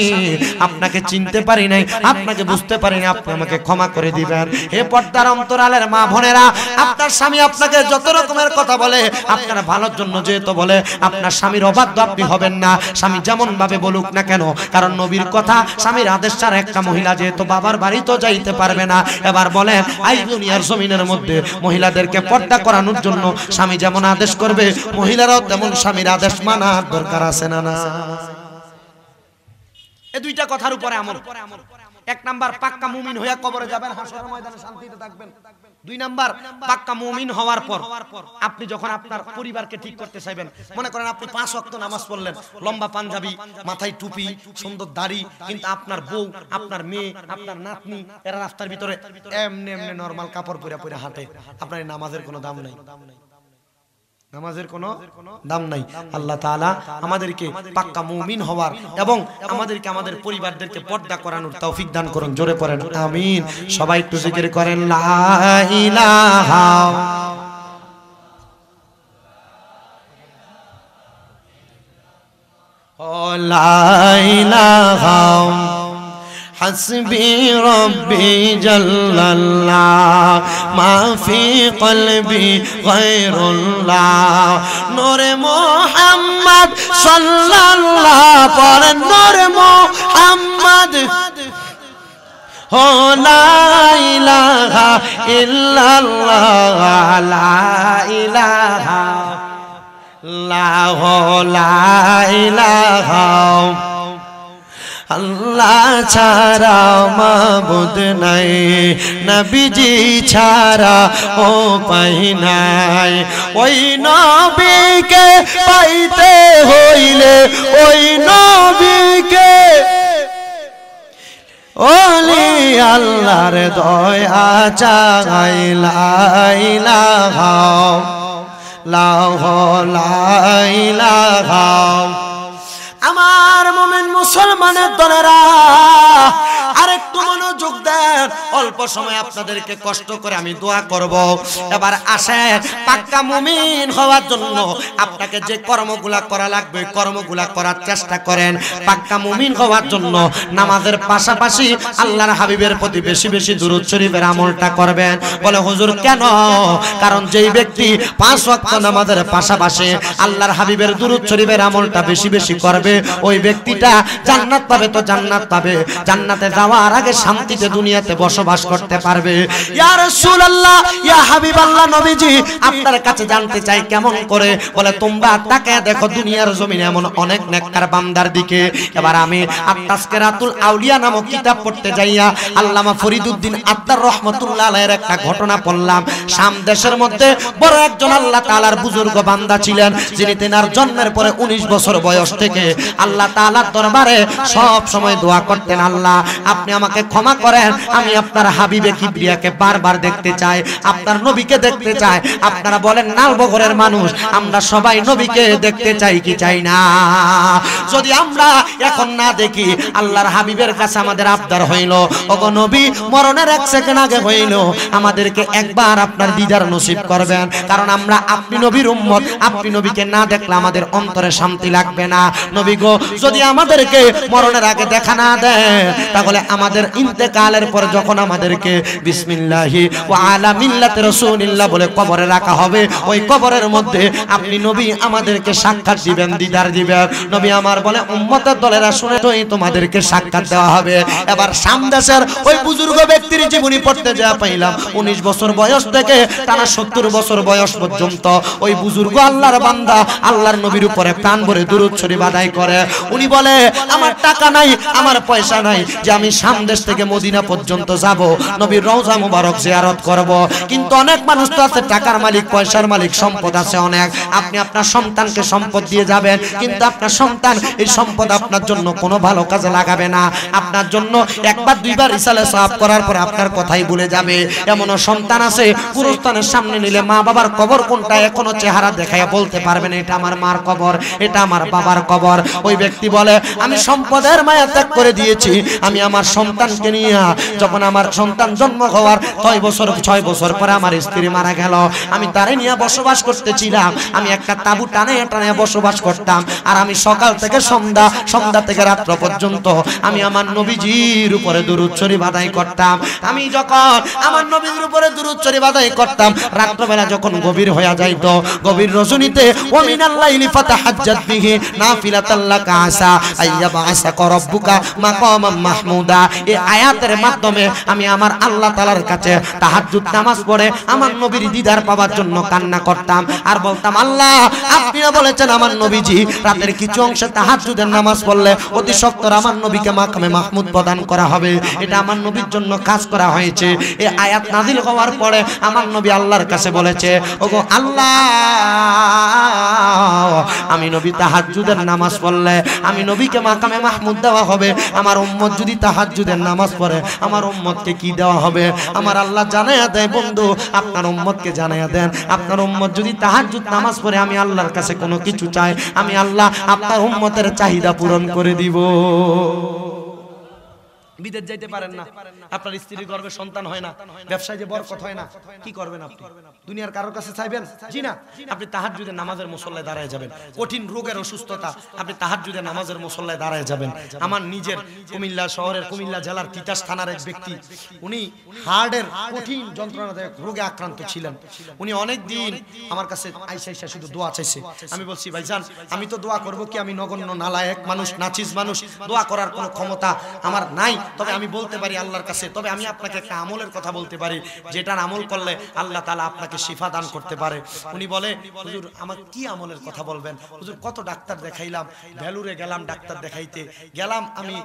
আপনাকে চিনতে পারি নাই, আপনাকে বুঝতে পারি নাই, আপনি আমাকে ক্ষমা করে দিবেন। হে পর্দার অন্তরালের মা বোনেরা, আপনার স্বামী আপনাকে যত রকমের কথা বলে আপনার ভালোর জন্য যেহেতু বলে, আপনার স্বামীর অবাধ্য আপনি হবেন না, স্বামী যেমন ভাবে বলুক না কেন, কারণ নবীর কথা স্বামীর আদেশ ছাড়া একটা মহিলা যেহেতু বাবার বাড়ি তো যাইতে পারবে না। এবার বলেন আই দুনিয়ার জমিনের মধ্যে মহিলাদেরকে পর্দা করানোর জন্য স্বামী যেমন আদেশ করবে, মহিলারাও তেমন স্বামীর আদেশ মানার দরকার আছে না না? এই দুইটা কথার উপরে আমল। এক নাম্বার পাক্কা মুমিন হইয়া কবরে যাবেন, হাসরের ময়দানে শান্তিতে থাকবেন। দুই নাম্বার পাক্কা মুমিন হওয়ার পর আপনি যখন আপনার পরিবারকে ঠিক করতে চাইবেন, মনে করেন আপনি 5 ওয়াক্ত নামাজ পড়লেন, লম্বা পাঞ্জাবি, মাথায় টুপি, সুন্দর দাড়ি, কিন্তু আপনার বউ, আপনার মেয়ে, আপনার নাতনি এরা রাস্তার ভিতরে এমনি এমনি নরমাল কাপড় পরে পরে হাঁটে, আপনার নামাজের কোনো দাম নাই, নামাজের কোনো দাম নাই। আল্লাহ তাআলা আমাদেরকে পাক্কা মুমিন হওয়ার এবং আমাদেরকে আমাদের পরিবারদেরকে পর্দা করানোর তৌফিক দান করুন। জোরে পড়েন আমিন। সবাই একটু জিকির করেন লা ইলাহা লা ইলাহা حسبي ربي جل الله ما في قلبي غير الله نور محمد صلى الله پر نور محمد لا إله إلا الله لا إله لا إله আল্লাহ ছাড়া মাবুদ নাই, নবীজি ছাড়া ও পাই নাই। ওই নবীকে পাইতে হইলে ওই নবীকে ওলি আল্লাহর দয়া চাই। লা ইলাহা লা ইলাহা। আমার মুমিন মুসলমানের দলেরা আরেকটু মনোযোগ দেন, অল্প সময় আপনাদেরকে কষ্ট করে আমি দোয়া করব। এবার আসেন, পাক্কা মুমিন হওয়ার জন্য আপনাকে যে কর্মগুলা করা লাগবে কর্মগুলা করার চেষ্টা করেন। পাক্কা মুমিন হওয়ার জন্য নামাজের পাশাপাশি আল্লাহর হাবিবের প্রতি বেশি বেশি দুরূদ শরীফের আমলটা করবেন। বলে হুজুর কেন? কারণ যেই ব্যক্তি 5 ওয়াক্ত নামাজের পাশাপাশি আল্লাহর হাবিবের দুরূদ শরীফের আমলটা বেশি বেশি করবে, ওই ব্যক্তিটা জান্নাত পাবে। তো জান্নাত পাবে, জান্নাতে যাওয়ার আগে শান্তিতে দুনিয়াতে বসবাস করতে পারবে। ইয়া রাসূলুল্লাহ, ইয়া হাবিবাল্লাহ, নবীজি আপনার কাছে জানতে চাই কেমন করে? বলে তোমরা তাকায় দেখো দুনিয়ার জমিনে এমন অনেক নেককার বান্দার দিকে। এবার আমি তাসকিরাতুল আউলিয়া নামক কিতাব পড়তে যাইয়া আল্লামা ফরিদউদ্দিন আত্তার রহমাতুল্লাহ আলাইহির একটা ঘটনা পড়লাম। শাম দেশের মধ্যে বড় একজন আল্লাহ তাআলার বুজুর্গ বান্দা ছিলেন, যিনি তেনার জন্মের পরে 19 বছর বয়স থেকে আল্লাহ তাআলার দরবারে সব সময় দোয়া করতেন, আল্লাহ আপনি আমাকে ক্ষমা করেন, আমি আপনার হাবিবে কিবরিয়াকে বারবার দেখতে চাই, আপনার নবীকে দেখতে চাই। আপনারা বলেন নালবগরের মানুষ, আমরা সবাই নবীকে দেখতে চাই কি চাই না? যদি আমরা এখন না দেখি, আল্লাহর হাবিবের কাছে আমাদের আবদার হইল, ওগো নবী মরণের 1 সেকেন্ড আগে হইল আমাদেরকে একবার আপনার দিদার নসিব করবেন, কারণ আমরা আপনি নবীর উম্মত, আপনি নবীকে না দেখলে আমাদের অন্তরে শান্তি লাগবে না। নবী গো যদি আমাদেরকে মরণের আগে দেখা না দেয়, তাহলে আমাদের ইন্তেকালের পর যখন আমাদেরকে বিসমিল্লাহি ওয়া আলা মিল্লাতি রাসূলিল্লাহ বলে কবরে রাখা হবে, ওই কবরের মধ্যে আপনি নবী আমাদেরকে সাক্ষাৎ দিবেন, দিদার দিবেন। নবী আমার বলে উম্মতের দলেরা শুনে তো তোমাদেরকে সাক্ষাৎ দেওয়া হবে। এবার সামদেশের ওই বুজুর্গ ব্যক্তির জীবনী পড়তে যা পাইলাম 19 বছর বয়স থেকে টানা 70 বছর বয়স পর্যন্ত ওই বুজুর্গ আল্লাহর বান্দা আল্লাহর নবীর উপরে প্রাণ ভরে দুরূদ শরীফ আদায় করে। উনি বলে আমার টাকা নাই, আমার পয়সা নাই যে আমি সামদেশ থেকে মদিনা পর্যন্ত যাব, নবীর রওজা মুবারক জিয়ারত করব। কিন্তু অনেক মানুষ তো আছে টাকার মালিক, পয়সার মালিক, সম্পদ আছে অনেক। আপনি আপনার সন্তানকে সম্পদ দিয়ে যাবেন, কিন্তু আপনার সন্তান এই সম্পদ আপনার জন্য কোনো ভালো কাজে লাগাবে না। আপনার জন্য একবার দুইবার ইসালে সাফ করার পর আপনার কথাই ভুলে যাবে। এমনও সন্তান আছে গুরুস্থানের সামনে নিলে মা বাবার কবর কোনটা এখনো চেহারা দেখায় বলতে পারবে না এটা আমার মার কবর, এটা আমার বাবার কবর। ওই ব্যক্তি বলে আমি সম্পদের মায়া ত্যাগ করে দিয়েছি, আমি আমার সন্তানকে নিয়ে যখন আমার সন্তান জন্ম হওয়ার 6 বছর পরে আমার স্ত্রী মারা গেল, আমি তারে নিয়ে বসবাস করতেছিলাম। আমি একটা তাবু টানে টানে বসবাস করতাম, আর আমি সকাল থেকে সন্ধ্যা থেকে রাত্র পর্যন্ত আমি আমার নবীজির উপরে দুরূদ শরীফ আদায় করতাম। আমি যখন আমার নবীর উপরে দুরূদ শরীফ আদায় করতাম, রাত্রবেলা যখন গভীর হয়ে যাইতো, গভীর রজনীতে ওয়া মিনাল লাইলি ফাতাহাজ্জাত বিহি নাফিলাতাল লাকা আসা আইয়াবাসাকা রাব্বুকা মাকামান মাহমুদা। এই আয়াতের মাধ্যমে আমি আমার আল্লাহ তাআলার কাছে তাহাজ্জুদ নামাজ পড়ে আমার নবীর দিদার পাওয়ার জন্য কান্না করতাম, আর বলতাম আল্লাহ আপনি বলেছেন আমার নবীজি রাতের কিছু অংশে তাহাজ্জুদের নামাজ পড়লে অতি সত্বর আমার নবীকে মাকামে মাহমুদ প্রদান করা হবে। এটা আমার নবীর জন্য কাজ করা হয়েছে। এই আয়াত নাযিল হওয়ার পরে আমার নবী আল্লাহর কাছে বলেছে, ওগো আল্লাহ আমি নবী তাহাজ্জুদের নামাজ পড়লে আমি নবীকে মাকামে মাহমুদ দেওয়া হবে, আমার উম্মত যদি তাহাজ্জুদের নামাজ পড়ে আমার উম্মতকে কি দেওয়া হবে? আমার আল্লাহ জানায়া দেয়, বন্ধু আপনার উম্মতকে জানায়া দেন, আপনার উম্মত যদি তাহাজ্জুদ নামাজ পড়ে আমি আল্লাহর কাছে কোনো কিছু চাই, আমি আল্লাহ আপনার উম্মতের চাহিদা পূরণ করে দিব। বিদেশ যাইতে পারেন না, আপনার স্ত্রীর গর্ভে সন্তান হয় না, ব্যবসায় যে বরকত হয় না, কি করবেন আপনি? দুনিয়ার কারোর কাছে চাইবেন? জি না। আপনি তাহাজ্জুদের নামাজের মুসল্লায় দাঁড়ায় যাবেন। কঠিন রোগের অসুস্থতা, আপনি তাহাজ্জুদের নামাজের মুসল্লায় দাঁড়ায় যাবেন। আমার নিজের কুমিল্লা শহরের, কুমিল্লা জেলার তিতাস থানার এক ব্যক্তি, উনি হার্টের কঠিন যন্ত্রণাদায়ক রোগে আক্রান্ত ছিলেন। উনি অনেক দিন আমার কাছে আইসা শুধু দোয়া চাইছে। আমি বলছি ভাইজান আমি তো দোয়া করব কি, আমি নগণ্য নালায়েক মানুষ, নাচিজ মানুষ, দোয়া করার কোনো ক্ষমতা আমার নাই, তবে আমি বলতে পারি আল্লাহর কাছে, তবে আমি আপনাকে একটা আমলের কথা বলতে পারি যেটার আমল করলে আল্লাহ তাআলা আপনাকে শিফা দান করতে পারে। উনি বলে হুজুর আমার কি আমলের কথা বলবেন? হুজুর কত ডাক্তার দেখাইলাম, ভেলুরে গেলাম ডাক্তার দেখাইতে গেলাম, আমি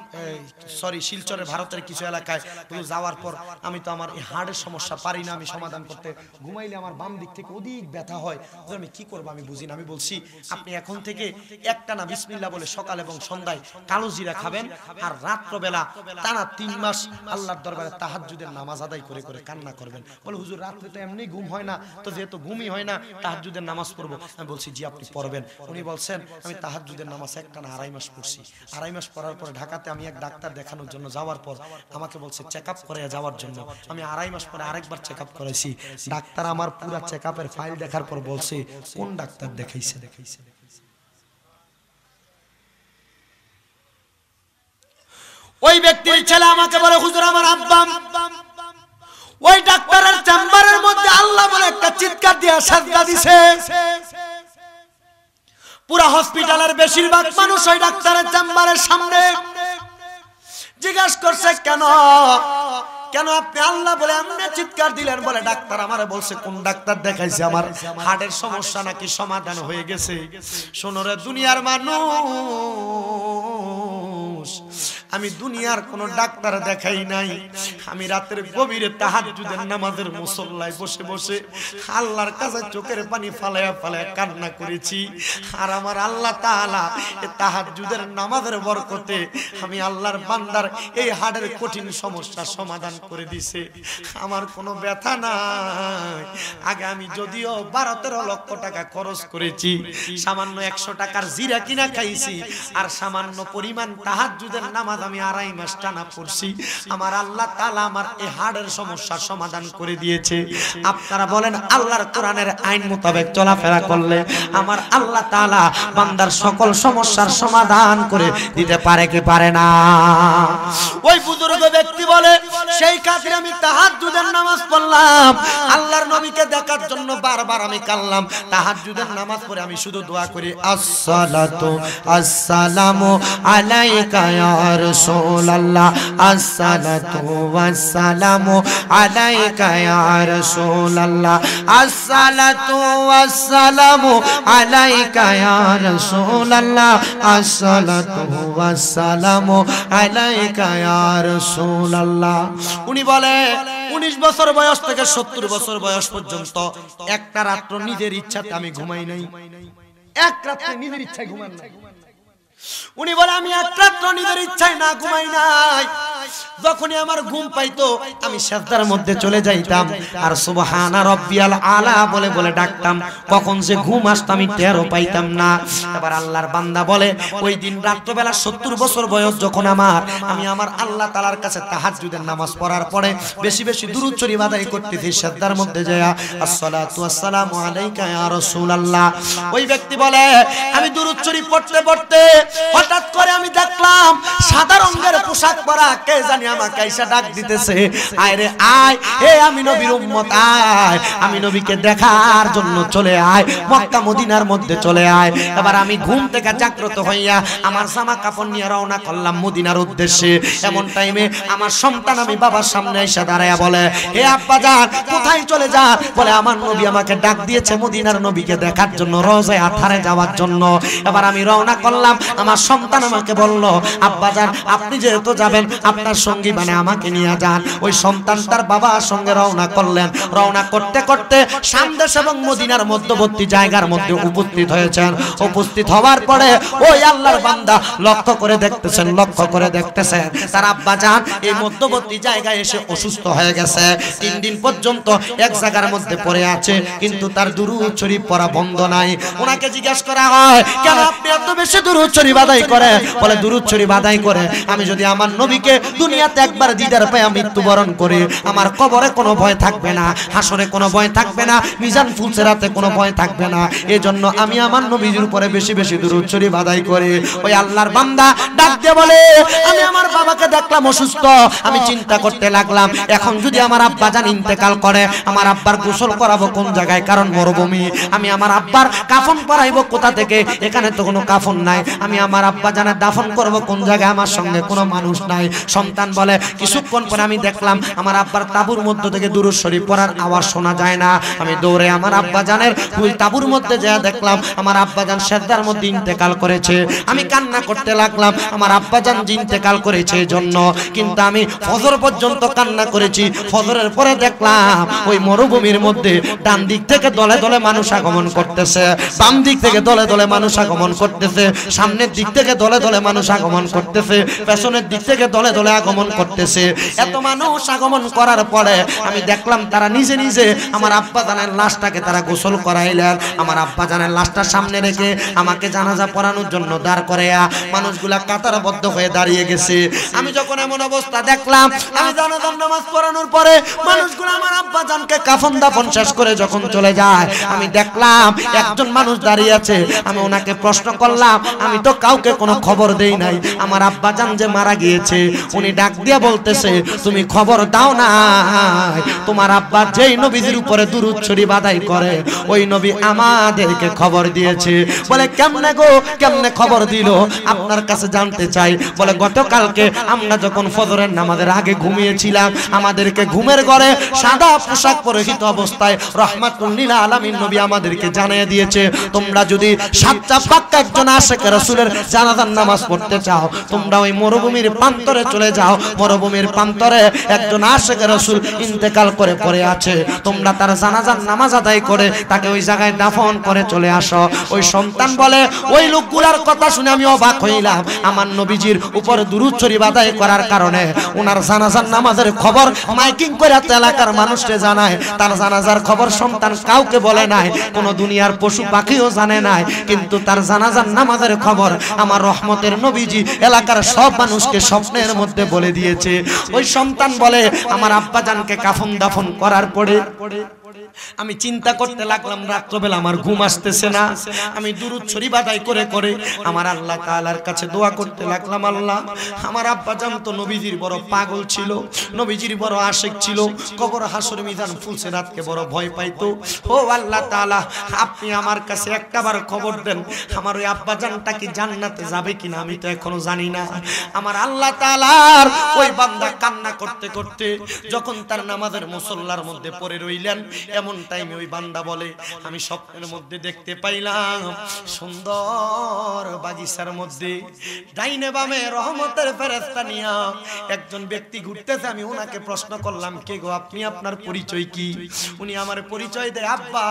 শিলচরের ভারতের কিছু এলাকায় হুজুর যাওয়ার পর আমি তো আমার এই হার্টের সমস্যা পারি না আমি সমাধান করতে, ঘুমাইলে আমার বাম দিক থেকে অধিক ব্যথা হয়, হুজুর আমি কি করব আমি বুঝি না। আমি বলছি আপনি এখন থেকে একটানা বিসমিল্লাহ বলে সকাল এবং সন্ধ্যায় কালো জিরা খাবেন, আর রাত্রবেলা টানা 3 মাস আল্লাহর দরবারে তাহাজ্জুদের নামাজ আদায় করে করে কান্না করবেন। বলে হুজুর রাতে তো এমনি ঘুম হয় না, তো যেহেতু ঘুমই হয় না তাহাজ্জুদের নামাজ পড়বো। আমি বলছি জি আপনি পড়বেন। উনি বলছেন আমি তাহাজ্জুদের নামাজ একটানা 2.5 মাস পড়ছি। 2.5 মাস পড়ার পর ঢাকাতে আমি এক ডাক্তার দেখানোর জন্য যাওয়ার পর আমাকে বলছে চেকআপ করে যাওয়ার জন্য। আমি 2.5 মাস পরে আরেকবার চেকআপ করেছি। ডাক্তার আমার পুরো চেকআপের ফাইল দেখার পর বলছে কোন ডাক্তার দেখাইছে। ওই ব্যক্তির ছেলে আমাকে বলে হুজুর আমার আব্বা ওই ডাক্তারের চেম্বারের মধ্যে আল্লাহ বলে একটা চিৎকার দিয়ে সাজদা দিছে। পুরো হসপিটালের বেশিরভাগ মানুষ ওই ডাক্তারের চেম্বারের সামনে জিজ্ঞাসা করছে কেন আপনি আল্লাহ বলে এমনি চিৎকার দিলেন? বলে ডাক্তার আমারে বলছে কোন ডাক্তার দেখাইছে, আমার হার্টের সমস্যা নাকি সমাধান হয়ে গেছে। শোনো রে দুনিয়ার মানুষ, আমি দুনিয়ার কোন ডাক্তার দেখাই নাই, আমি রাতের গভীরে তাহাজ্জুদের নামাজের মুসল্লায় বসে বসে আল্লাহর কাছে চোখের পানি ফালায়া ফালায়া কান্না করেছি। আর আমার আল্লাহ তাআলা এই তাহাজ্জুদের নামাজের বরকতে আমি আল্লাহর বান্দার এই হাড়ের কঠিন সমস্যা সমাধান করে দিছে। আমার কোনো ব্যথা নাই। আগে আমি যদিও 12-13 লক্ষ টাকা খরচ করেছি, সামান্য 100 টাকার জিরা কিনা খাইছি, আর সামান্য পরিমাণ তাহাজ্জুদের নামাজ আমি 2.5 মাস টানা পড়ছি। আমার আল্লাহ তাআলা তাআলা আমার এই হাড়ের সমস্যার সমাধান করে দিয়েছে। আপনারা বলেন আল্লাহর কোরআনের আইন মোতাবেক চলাফেরা করলে আমার আল্লাহ তাআলা বান্দার সকল সমস্যার সমাধান করে দিতে পারে কি পারে না? ওই বুজুর্গ ব্যক্তি বলে সেই খাতিরে আমি তাহাজ্জুদের নামাজ পড়লাম, আল্লাহর নবীকে দেখার জন্য বারবার আমি কাঁদলাম। তাহাজ্জুদের নামাজ পড়ে আমি শুধু দোয়া করি আসসালাতু আসসালামু আলাইকা ইয়া রাসূলুল্লাহ, আসসালাতু ওয়াসসালামু আলাইকা ইয়া রাসূলুল্লাহ, আসসালাতু ওয়াসসালামু আলাইকা ইয়া রাসূলুল্লাহ, আসসালাতু ওয়াসসালামু আলাইকা ইয়া রাসূলুল্লাহ। উনি বলে 19 বছর বয়স থেকে 70 বছর বয়স পর্যন্ত একটা রাত্র নিজের ইচ্ছাতে আমি ঘুমাই নাই, এক রাত্রে নিজের ইচ্ছায় ঘুমান নাই। উনি বলে আমি এক রাত্র নিজের ইচ্ছায় না ঘুমাই নাই, যখনই আমার ঘুম পাইতো আমি সিজদার মধ্যে চলে যাইতাম আর সুবহানা রাব্বিয়াল আলা বলে বলে ডাকতাম। কখন যে ঘুম আসতো আমি টেরও পাইতাম না। এবার আল্লাহর বান্দা বলে ওই দিন রাত্রবেলা 70 বছর বয়স যখন আমি আমার আল্লাহ তাআলার কাছে তাহাজ্জুদের নামাজ পড়ার পরে বেশি বেশি দুরূদ শরীফ আদায় করতেছি সিজদার মধ্যে যায়া আসসালাতু আসসালামু আলাইকা ইয়া রাসূলুল্লাহ। ওই ব্যক্তি বলে আমি দুরূদ শরীফ পড়তে পড়তে হঠাৎ করে আমি দেখলাম সাদা রঙের পোশাক পরা কে জানি আমাকে আইসা ডাক দিতেছে, আয় রে আয়, হে আমি নবীর উম্মত আয়, আমি নবীকে দেখার জন্য চলে আয়, মক্কা মদিনার মধ্যে চলে আয়। এবার আমি ঘুম থেকে জাগ্রত হইয়া আমার জামা কাপড় নিয়ে রওনা করলাম মদিনার উদ্দেশ্যে। এমন টাইমে আমার সন্তান আমি বাবার সামনে এসে দাঁড়ায়া বলে হে আব্বা জান কোথায় চলে যান? বলে আমার নবী আমাকে ডাক দিয়েছে মদিনার নবীকে দেখার জন্য, রওজায়ে আথারে যাওয়ার জন্য। এবার আমি রওনা করলাম, আমার সন্তান আমাকে বলল আব্বা জান আপনি যেহেতু যাবেন আপনার সঙ্গী মানে আমাকে নিয়ে যান। ওই সন্তান তার বাবার সঙ্গে রওনা করলেন। রওনা করতে করতে শামদেশ এবং মদিনার মধ্যবর্তী জায়গার মধ্যে উপস্থিত হয়েছেন। উপস্থিত হওয়ার পরে ওই আল্লাহর বান্দা লক্ষ্য করে দেখতেছেন তার আব্বা জান এই মধ্যবর্তী জায়গায় এসে অসুস্থ হয়ে গেছে। 3 দিন পর্যন্ত এক জায়গার মধ্যে পড়ে আছে, কিন্তু তার দুরূদ শরীফ পড়া বন্ধ নাই। ওনাকে জিজ্ঞাসা করা হয় কেন আপনি এত বেশি দুরূদ শরীফ আদায় করে? বলে দুরূদ শরীফ আদায় করে আমি যদি আমার নবীকে দুনিয়াতে একবার দিদার পাই মৃত্যুবরণ করে আমার কবরে কোনো ভয় থাকবে না, হাসরে কোনো ভয় থাকবে না, মিজান ফুলসেরাতে কোনো ভয় থাকবে না। এজন্য আমি আমার নবীর উপরে বেশি বেশি দুরূদ শরীফ আদায় করি। ওই আল্লাহর বান্দা ডাক দিয়ে বলে আমি আমার বাবাকে দেখলাম অসুস্থ, আমি চিন্তা করতে লাগলাম এখন যদি আমার আব্বা জান ইন্তেকাল করে আমার আব্বার গোসল করাবো কোন জায়গায়? কারণ মরুভূমি। আমি আমার আব্বার কাফন পরাইবো কোথা থেকে? এখানে তো কোনো কাফন নাই। আমি আমার আব্বা জানের দাফন করব কোন জায়গায়? আমার সঙ্গে কোনো মানুষ নাই। সন্তান বলে কিছুক্ষণ পরে আমি দেখলাম আমার আব্বার তাবুর মধ্য থেকে দুরূদ শরীফ পড়ার আওয়াজ শোনা যায় না। আমি দৌড়ে আমার আব্বা জানের ওই তাবুর মধ্যে যা দেখলাম আমার আব্বা জান সিজদার মধ্যে ইন্তেকাল করেছে। আমি কান্না করতে লাগলাম আমার আব্বা জান ইন্তেকাল করেছে এজন্য, কিন্তু আমি ফজর পর্যন্ত কান্না করেছি। ফজরের পরে দেখলাম ওই মরুভূমির মধ্যে ডান দিক থেকে দলে দলে মানুষ আগমন করতেছে, বাম দিক থেকে দলে দলে মানুষ আগমন করতেছে, সামনের দিক থেকে দলে দলে মানুষ আগমন করতেছে, পেছনের দিক থেকে দলে দলে আগমন করতেছে। এত মানুষ আগমন করার পরে আমি দেখলাম তারা নিজে নিজে আমার আব্বা জানের লাশটাকে তারা গোসল করাইলেন। আমার আব্বা জানের লাশটা সামনে রেখে আমাকে জানাজা পড়ানোর জন্য দাঁড় করাইয়া মানুষগুলা কাতারবদ্ধ হয়ে দাঁড়িয়ে গেছে। আমি যখন এমন অবস্থা দেখলাম, আমি জানাজার নামাজ পড়ানোর পরে মানুষগুলো আমার আব্বা জানকে কাফন দাফন শেষ করে যখন চলে যায়, আমি দেখলাম একজন মানুষ দাঁড়িয়ে আছে। আমি ওনাকে প্রশ্ন করলাম আমি তো কাউকে কোনো খবর দেই নাই আমার আব্বা জান যে মারা গিয়েছে। উনি ডাক দিয়ে বলতেছে তুমি খবর দাও না, তোমার আব্বা যেই নবীর উপরে দুরূদ শরীফ আদায় করে ওই নবী আমাদেরকে খবর দিয়েছে। বলে কেমনে গো, কেমনে খবর দিল? আপনার কাছে জানতে চাই। বলে গতকালকে আমরা যখন ফজরের নামাজের আগে ঘুমিয়েছিলাম আমাদেরকে ঘুমের ঘরে সাদা পোশাক পরিহিত অবস্থায় রাহমাতুল লিল আলামিন নবী আমাদেরকে জানিয়ে দিয়েছে তোমরা যদি সাচ্চা পাক্কা একজন আশিকে রাসূলের জানাজার নামাজ পড়তে চাও তোমরা ওই মরুভূমির প্রান্তরে চলে যাও। মরুভূমির প্রান্তরে একজন আশিকে রাসূল ইন্তেকাল করে পড়ে আছে, তোমরা তার জানাজার নামাজ আদায় করে তাকে ওই জায়গায় দাফন করে চলে আসো। ওই সন্তান বলে ওই লোকগুলার কথা শুনে আমি অবাক হইলাম। আমার নবীজির উপর দুরূদ শরীফ আদায় করার কারণে ওনার জানাজার নামাজের খবর মাইকিং করে এলাকার মানুষকে জানায়। তার জানাজার খবর সন্তান কাউকে বলে নাই, কোনো দুনিয়ার পশু পাখিও জানে নাই, কিন্তু তার জানাজার নামাজের খবর আমার রহমতের নবীজি এলাকার সব মানুষকে মানুষকে স্বপ্নের মধ্যে বলে দিয়েছে। ওই সন্তান বলে আমার আব্বাজানকে কাফন দাফন করার পরে আমি চিন্তা করতে লাগলাম, রাত্রবেলা আমার ঘুম আসতেছে না। আমি দুরূদ শরীফ আদায় করে করে আমার আল্লাহ তাআলার কাছে দোয়া করতে লাগলাম, আল্লাহ আমার আব্বাজান তো নবীজির বড় পাগল ছিল, নবীজির বড় আশিক ছিল, কবর হাসর মিজান ফুলসিরাতকে বড় ভয় পাইতো। ও আল্লাহ তাআলা, আপনি আমার কাছে একটাবার খবর দেন, আমার ওই আব্বাজানটা কি জান্নাতে যাবে কিনা, আমি তো এখনো জানি না। আমার আল্লাহ তাআলার ওই বান্দা কান্না করতে করতে যখন তার নামাজের মুসল্লার মধ্যে পড়ে রইলেন, এমন টাইমে ওই বান্দা বলে আমি স্বপ্নের মধ্যে দেখতে পাইলাম সুন্দর বাগিচার মধ্যে ডাইনে বামে রহমতের ফেরেশতা নিয়া একজন ব্যক্তি ঘুরতেছে। আমি ওনাকে প্রশ্ন করলাম, কে গো আপনি, আপনার পরিচয় কি? উনি আমার পরিচয় দেয়, আব্বা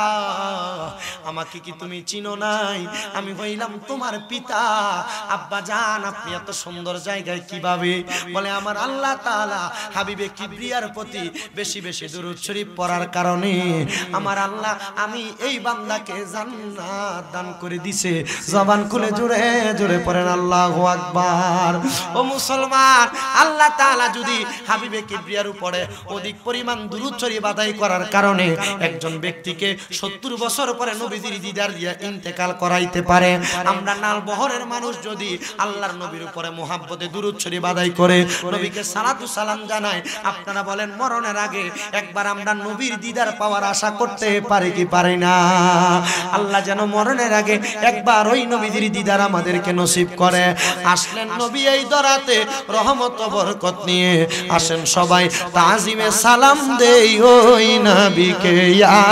আমাকে কি তুমি চিনো নাই? আমি হইলাম তোমার পিতা। আব্বা জান আপনি এত সুন্দর জায়গায় কিভাবে? বলে আমার আল্লাহ তাআলা হাবিবে কিবরিয়ার প্রতি বেশি বেশি দুরূদ শরীফ পড়ার কারণে আমার আল্লাহ আমি এই বান্দাকে জান্নাত দান করে দিছে। জবান খুলে জোরে জোরে পড়েন আল্লাহু আকবার। ও মুসলমান, আল্লাহ তাআলা যদি হাবিবে কিবরিয়ার উপরে অধিক পরিমাণ দুরূদ শরীফ আদায় করার কারণে একজন ব্যক্তিকে 70 বছর পরে নবীজির দিদার দিয়া ইন্তেকাল করাইতে পারে, আমরা নাল বহরের মানুষ যদি আল্লাহর নবীর উপরে মুহাব্বতে দুরূদ শরীফ আদায় করে নবীকে সালাতু সালাম জানায়, আপনারা বলেন মরণের আগে একবার আমরা নবীর দিদার পাওয়ার আশা করতে পারি কি পারি না? আল্লাহ যেন মরণের আগে একবার ওই নবীজির দিদার আমাদেরকে নসিব করে। আসলেন নবী এই দরাতে রহমত বরকত নিয়ে, আসেন সবাই তাজিমে সালাম দেই ওই নবীকে।